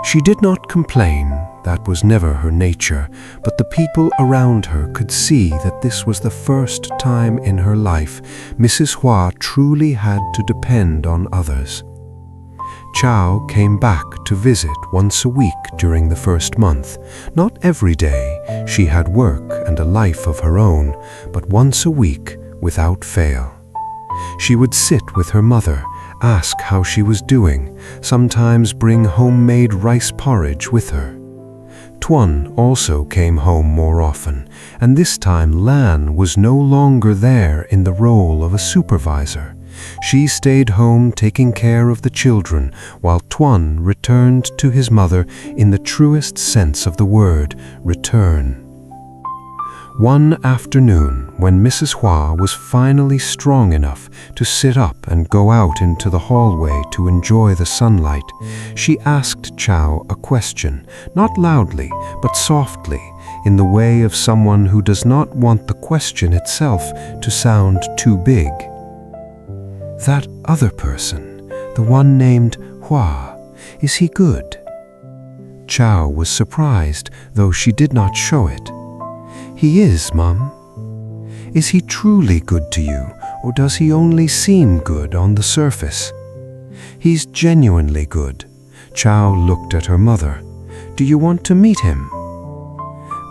She did not complain, that was never her nature, but the people around her could see that this was the first time in her life Mrs. Hua truly had to depend on others. Chow came back to visit once a week during the first month. Not every day, she had work and a life of her own, but once a week without fail. She would sit with her mother, ask how she was doing, sometimes bring homemade rice porridge with her. Tuan also came home more often, and this time Lan was no longer there in the role of a supervisor. She stayed home taking care of the children, while Tuan returned to his mother in the truest sense of the word, return. One afternoon, when Mrs. Hua was finally strong enough to sit up and go out into the hallway to enjoy the sunlight, she asked Chow a question, not loudly, but softly, in the way of someone who does not want the question itself to sound too big. "That other person, the one named Hua, is he good?" Chow was surprised, though she did not show it. "He is, Mum." "Is he truly good to you, or does he only seem good on the surface?" "He's genuinely good." Chow looked at her mother. "Do you want to meet him?"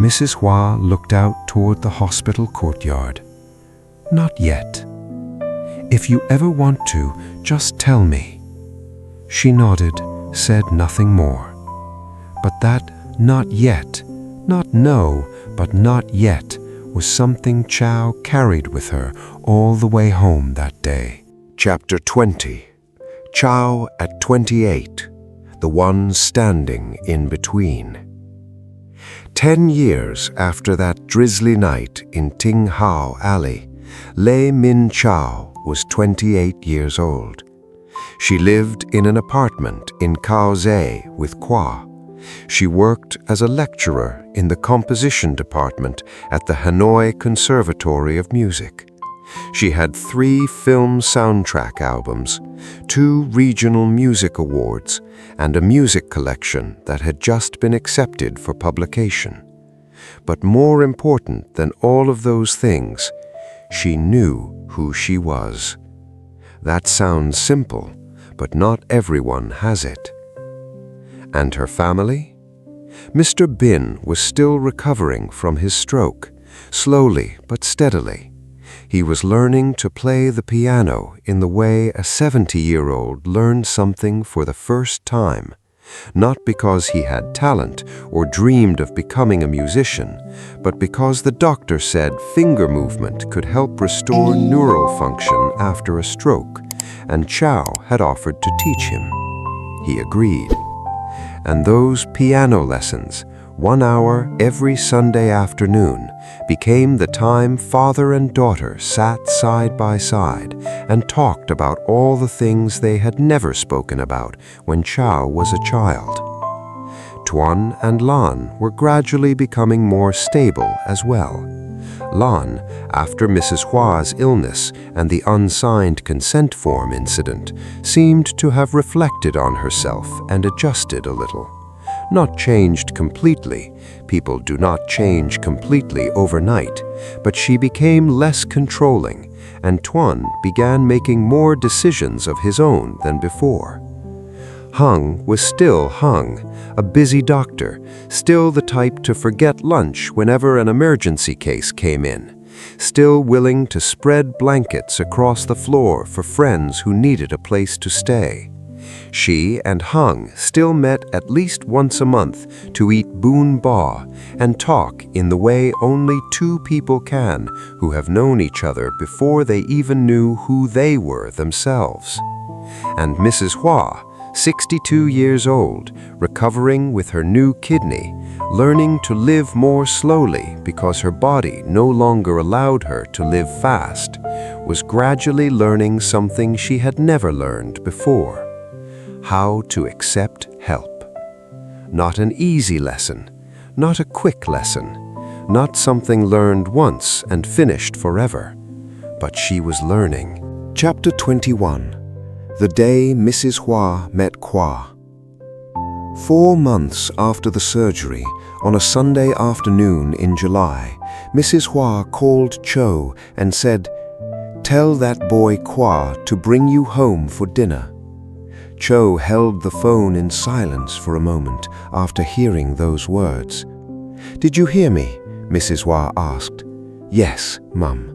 Mrs. Hua looked out toward the hospital courtyard. "Not yet. If you ever want to, just tell me." She nodded, said nothing more. But that "not yet," not no, but not yet, was something Chow carried with her all the way home that day. Chapter 20. Chow at 28, the one standing in between. 10 years after that drizzly night in Ting Hao Alley, Lei Min Chow was 28 years old. She lived in an apartment in Kaohsiung with Kwa. She worked as a lecturer in the composition department at the Hanoi Conservatory of Music. She had 3 film soundtrack albums, 2 regional music awards, and a music collection that had just been accepted for publication. But more important than all of those things, she knew who she was. That sounds simple, but not everyone has it. And her family? Mr. Bin was still recovering from his stroke, slowly but steadily. He was learning to play the piano in the way a 70-year-old learned something for the first time, not because he had talent or dreamed of becoming a musician, but because the doctor said finger movement could help restore neural function after a stroke, and Chow had offered to teach him. He agreed. And those piano lessons, 1 hour every Sunday afternoon, became the time father and daughter sat side by side and talked about all the things they had never spoken about when Chow was a child. Tuan and Lan were gradually becoming more stable as well. Lan, after Mrs. Hua's illness and the unsigned consent form incident, seemed to have reflected on herself and adjusted a little. Not changed completely, people do not change completely overnight, but she became less controlling, and Tuan began making more decisions of his own than before. Hung was still Hung, a busy doctor, still the type to forget lunch whenever an emergency case came in, still willing to spread blankets across the floor for friends who needed a place to stay. She and Hung still met at least once a month to eat boon ba and talk in the way only 2 people can who have known each other before they even knew who they were themselves. And Mrs. Hua, 62 years old, recovering with her new kidney, learning to live more slowly because her body no longer allowed her to live fast, was gradually learning something she had never learned before: how to accept help. Not an easy lesson, not a quick lesson, not something learned once and finished forever, but she was learning. Chapter 21. The Day Mrs. Hua Met Kwa. 4 months after the surgery, on a Sunday afternoon in July, Mrs. Hua called Cho and said, "Tell that boy Kwa to bring you home for dinner." Cho held the phone in silence for a moment after hearing those words. "Did you hear me?" Mrs. Hua asked. "Yes, Mum."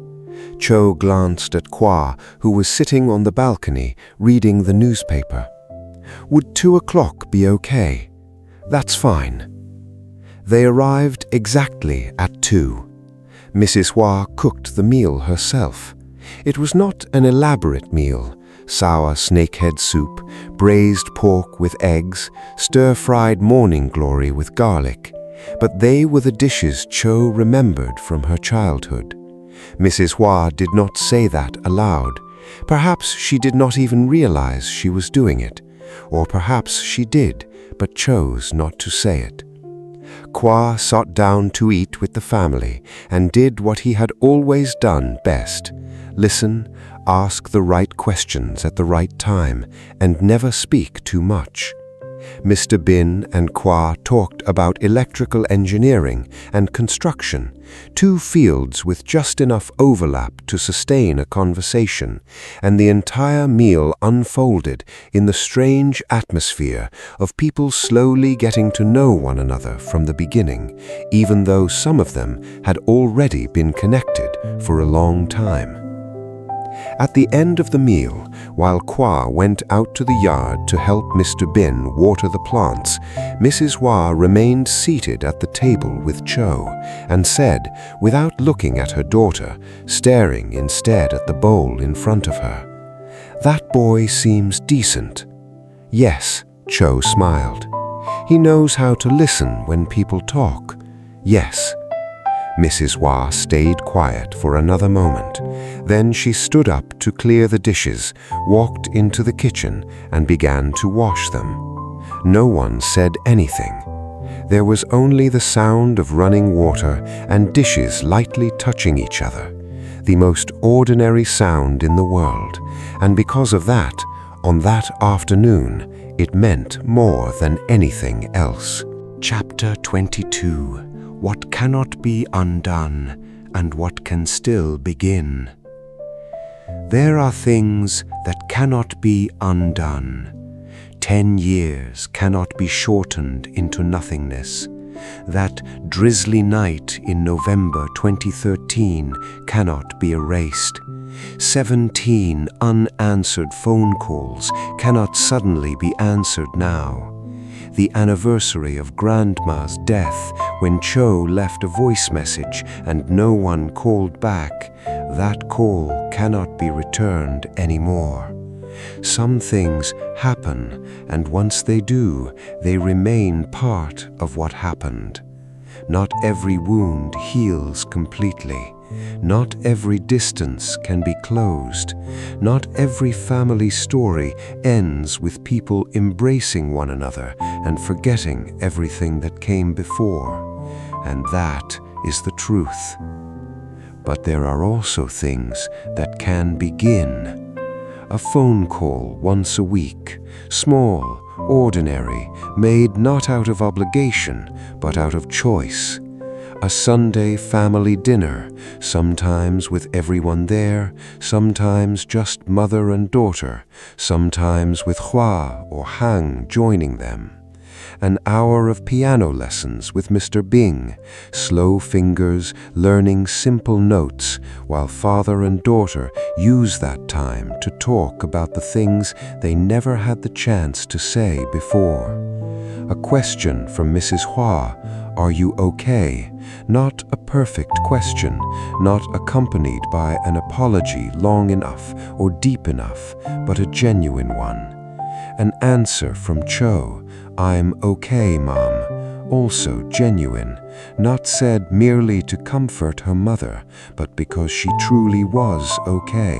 Cho glanced at Kwa, who was sitting on the balcony reading the newspaper. "Would 2 o'clock be okay?" "That's fine." They arrived exactly at 2. Mrs. Hua cooked the meal herself. It was not an elaborate meal: sour snakehead soup, braised pork with eggs, stir-fried morning glory with garlic. But they were the dishes Cho remembered from her childhood. Mrs. Hua did not say that aloud. Perhaps she did not even realize she was doing it, or perhaps she did, but chose not to say it. Kwa sat down to eat with the family and did what he had always done best: listen, ask the right questions at the right time, and never speak too much. Mr. Bin and Kwa talked about electrical engineering and construction, 2 fields with just enough overlap to sustain a conversation, and the entire meal unfolded in the strange atmosphere of people slowly getting to know one another from the beginning, even though some of them had already been connected for a long time. At the end of the meal, while Kwa went out to the yard to help Mr. Bin water the plants, Mrs. Hua remained seated at the table with Cho and said, without looking at her daughter, staring instead at the bowl in front of her, "That boy seems decent." "Yes," Cho smiled. "He knows how to listen when people talk." "Yes." Mrs. Hua stayed quiet for another moment. Then she stood up to clear the dishes, walked into the kitchen, and began to wash them. No one said anything. There was only the sound of running water and dishes lightly touching each other. the most ordinary sound in the world, and because of that, on that afternoon, it meant more than anything else. Chapter 22. What cannot be undone, and what can still begin. There are things that cannot be undone. 10 years cannot be shortened into nothingness. That drizzly night in November 2013 cannot be erased. 17 unanswered phone calls cannot suddenly be answered now. The anniversary of Grandma's death, when Cho left a voice message and no one called back, that call cannot be returned anymore. Some things happen, and once they do, they remain part of what happened. Not every wound heals completely. Not every distance can be closed. Not every family story ends with people embracing one another and forgetting everything that came before. And that is the truth. But there are also things that can begin. A phone call once a week, small, ordinary, made not out of obligation, but out of choice. A Sunday family dinner, sometimes with everyone there, sometimes just mother and daughter, sometimes with Hua or Hang joining them. An hour of piano lessons with Mr. Bing, slow fingers learning simple notes, while father and daughter use that time to talk about the things they never had the chance to say before. A question from Mrs. Hua, "Are you okay?" Not a perfect question, not accompanied by an apology long enough or deep enough, but a genuine one. An answer from Cho, "I'm okay, Mom," also genuine, not said merely to comfort her mother, but because she truly was okay.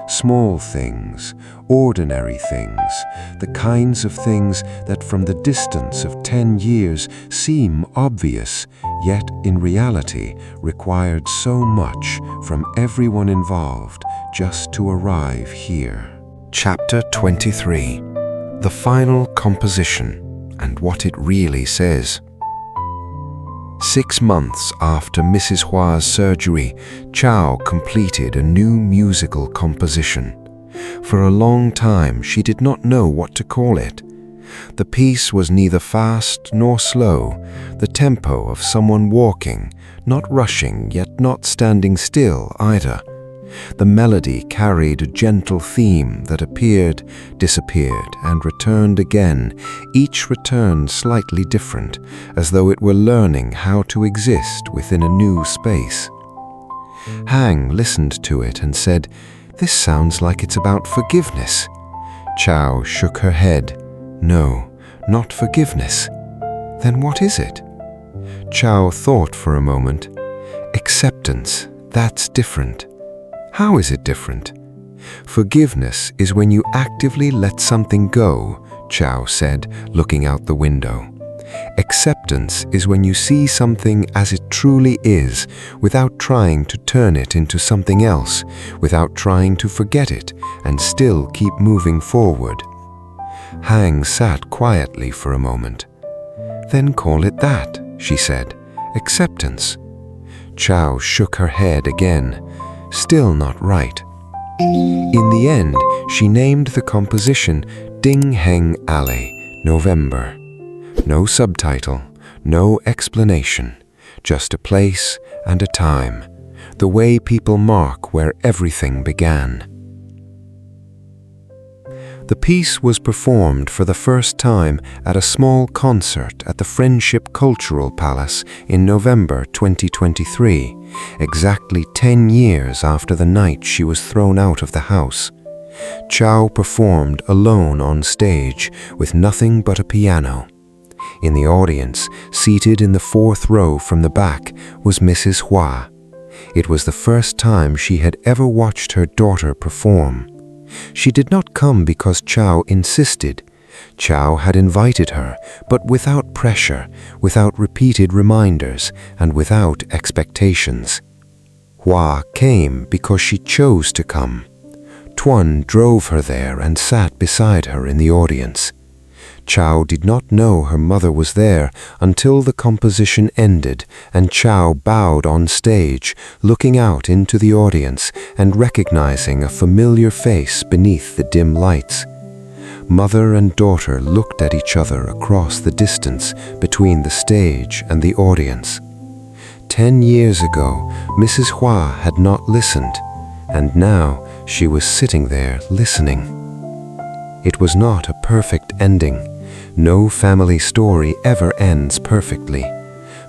Small things, ordinary things, the kinds of things that from the distance of 10 years seem obvious, yet in reality required so much from everyone involved just to arrive here. Chapter 23. The final composition and what it really says. 6 months after Mrs. Hua's surgery, Chow completed a new musical composition. For a long time, she did not know what to call it. The piece was neither fast nor slow, the tempo of someone walking, not rushing yet not standing still either. The melody carried a gentle theme that appeared, disappeared, and returned again, each return slightly different, as though it were learning how to exist within a new space. Hang listened to it and said, "This sounds like it's about forgiveness." Chow shook her head. "No, not forgiveness. Then what is it?" Chow thought for a moment. "Acceptance, that's different." "How is it different?" "Forgiveness is when you actively let something go," Chow said, looking out the window. "Acceptance is when you see something as it truly is, without trying to turn it into something else, without trying to forget it, and still keep moving forward." Hang sat quietly for a moment. "Then call it that," she said. "Acceptance." Chow shook her head again. Still not right. In the end, she named the composition Ding Heng Alley, November. No subtitle, no explanation, just a place and a time, the way people mark where everything began. The piece was performed for the first time at a small concert at the Friendship Cultural Palace in November 2023, exactly 10 years after the night she was thrown out of the house. Chow performed alone on stage with nothing but a piano. In the audience, seated in the 4th row from the back, was Mrs. Hua. It was the first time she had ever watched her daughter perform. She did not come because Chow insisted. Chow had invited her, but without pressure, without repeated reminders, and without expectations. Hua came because she chose to come. Tuan drove her there and sat beside her in the audience. Chao did not know her mother was there until the composition ended and Chao bowed on stage, looking out into the audience and recognizing a familiar face beneath the dim lights. Mother and daughter looked at each other across the distance between the stage and the audience. 10 years ago, Mrs. Hua had not listened, and now she was sitting there listening. It was not a perfect ending. No family story ever ends perfectly,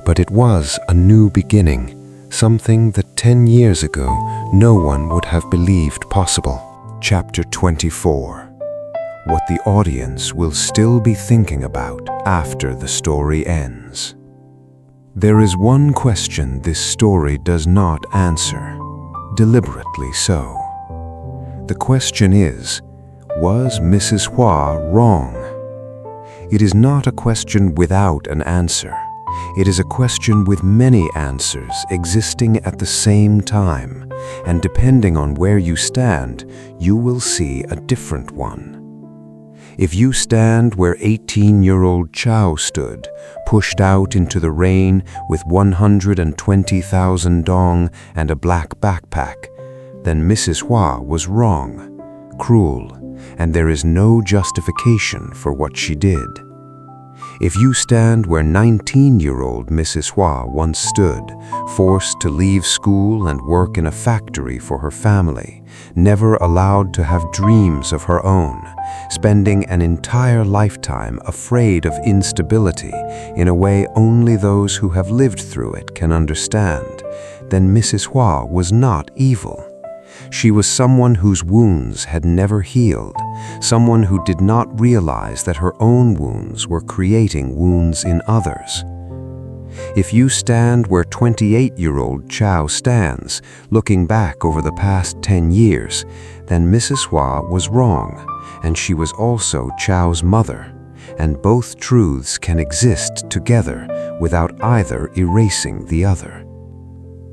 but it was a new beginning, something that 10 years ago no one would have believed possible. Chapter 24. What the audience will still be thinking about after the story ends. There is one question this story does not answer, deliberately so. The question is, was Mrs. Hua wrong? It is not a question without an answer. It is a question with many answers existing at the same time, and depending on where you stand, you will see a different one. If you stand where 18-year-old Chao stood, pushed out into the rain with 120,000 dong and a black backpack, then Mrs. Hua was wrong, cruel, and there is no justification for what she did. If you stand where 19-year-old Mrs. Hua once stood, forced to leave school and work in a factory for her family, never allowed to have dreams of her own, spending an entire lifetime afraid of instability in a way only those who have lived through it can understand, then Mrs. Hua was not evil. She was someone whose wounds had never healed, someone who did not realize that her own wounds were creating wounds in others. If you stand where 28-year-old Chao stands, looking back over the past 10 years, then Mrs. Hua was wrong, and she was also Chao's mother, and both truths can exist together without either erasing the other.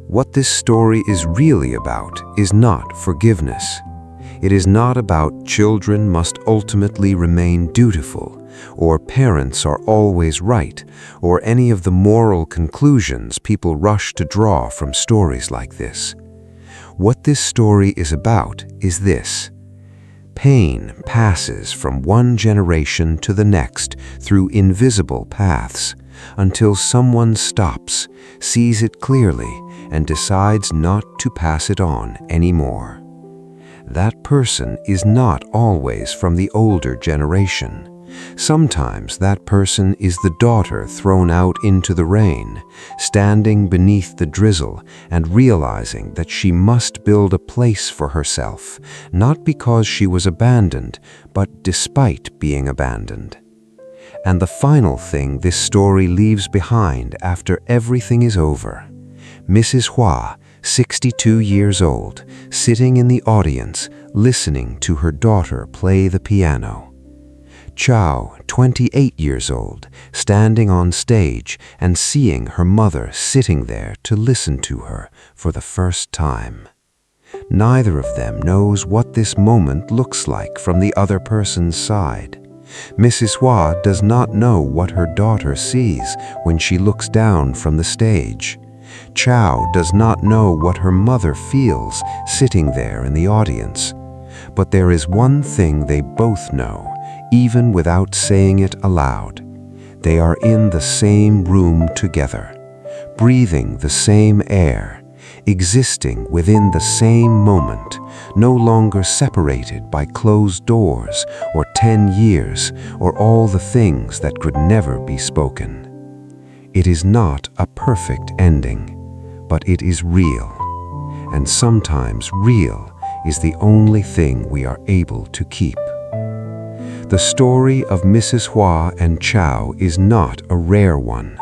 What this story is really about is not forgiveness. It is not about children must ultimately remain dutiful, or parents are always right, or any of the moral conclusions people rush to draw from stories like this. What this story is about is this. Pain passes from one generation to the next through invisible paths, until someone stops, sees it clearly, and decides not to pass it on anymore. That person is not always from the older generation. Sometimes that person is the daughter thrown out into the rain, standing beneath the drizzle and realizing that she must build a place for herself, not because she was abandoned, but despite being abandoned. And the final thing this story leaves behind after everything is over. Mrs. Hua, 62 years old, sitting in the audience, listening to her daughter play the piano. Chao, 28 years old, standing on stage and seeing her mother sitting there to listen to her for the first time. Neither of them knows what this moment looks like from the other person's side. Mrs. Hua does not know what her daughter sees when she looks down from the stage. Chao does not know what her mother feels sitting there in the audience. But there is one thing they both know, even without saying it aloud. They are in the same room together, breathing the same air, existing within the same moment, no longer separated by closed doors or 10 years or all the things that could never be spoken. It is not a perfect ending, but it is real, and sometimes real is the only thing we are able to keep. The story of Mrs. Hua and Chao is not a rare one.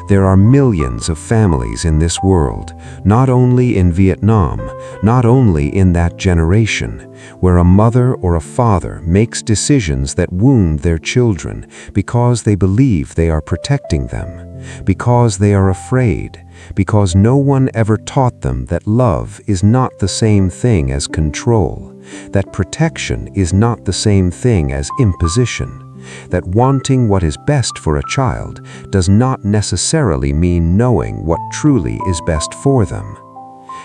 There are millions of families in this world, not only in Vietnam, not only in that generation, where a mother or a father makes decisions that wound their children because they believe they are protecting them, because they are afraid, because no one ever taught them that love is not the same thing as control, that protection is not the same thing as imposition, that wanting what is best for a child does not necessarily mean knowing what truly is best for them.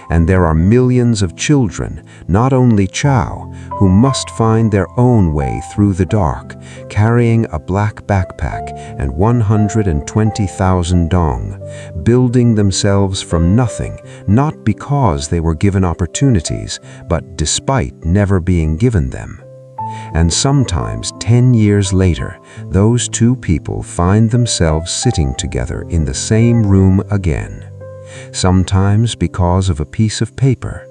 And there are millions of children, not only Chao, who must find their own way through the dark, carrying a black backpack and 120,000 dong, building themselves from nothing, not because they were given opportunities, but despite never being given them. And sometimes 10 years later, those two people find themselves sitting together in the same room again. Sometimes because of a piece of paper,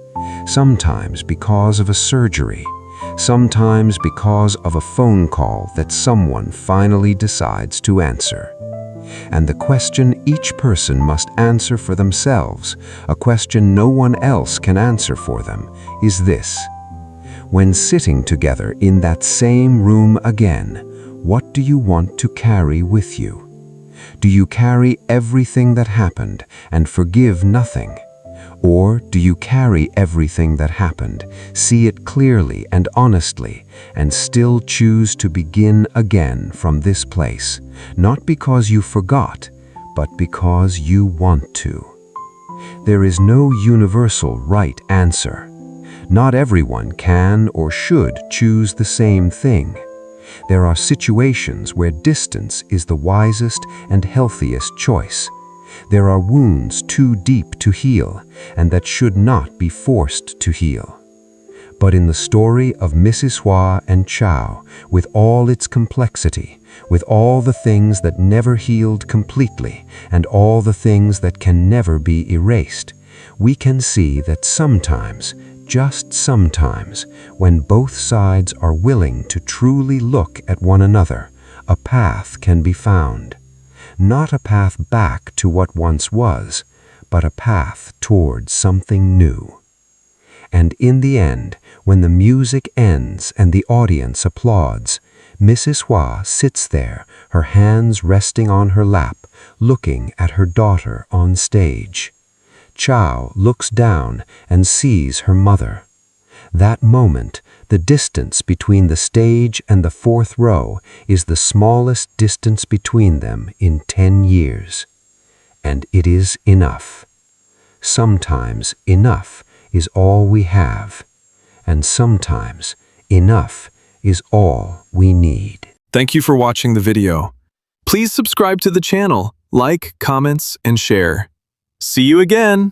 sometimes because of a surgery, sometimes because of a phone call that someone finally decides to answer. And the question each person must answer for themselves, a question no one else can answer for them, is this: when sitting together in that same room again, what do you want to carry with you? Do you carry everything that happened and forgive nothing? Or do you carry everything that happened, see it clearly and honestly, and still choose to begin again from this place, not because you forgot, but because you want to? There is no universal right answer. Not everyone can or should choose the same thing. There are situations where distance is the wisest and healthiest choice. There are wounds too deep to heal, and that should not be forced to heal. But in the story of Mrs. Hua and Chao, with all its complexity, with all the things that never healed completely, and all the things that can never be erased, we can see that sometimes, just sometimes, when both sides are willing to truly look at one another, a path can be found. Not a path back to what once was, but a path towards something new. And in the end, when the music ends and the audience applauds, Mrs. Hua sits there, her hands resting on her lap, looking at her daughter on stage. Chao looks down and sees her mother. That moment, the distance between the stage and the fourth row is the smallest distance between them in 10 years. And it is enough. Sometimes enough is all we have, and sometimes enough is all we need. Thank you for watching the video. Please subscribe to the channel, like, comments, and share. See you again!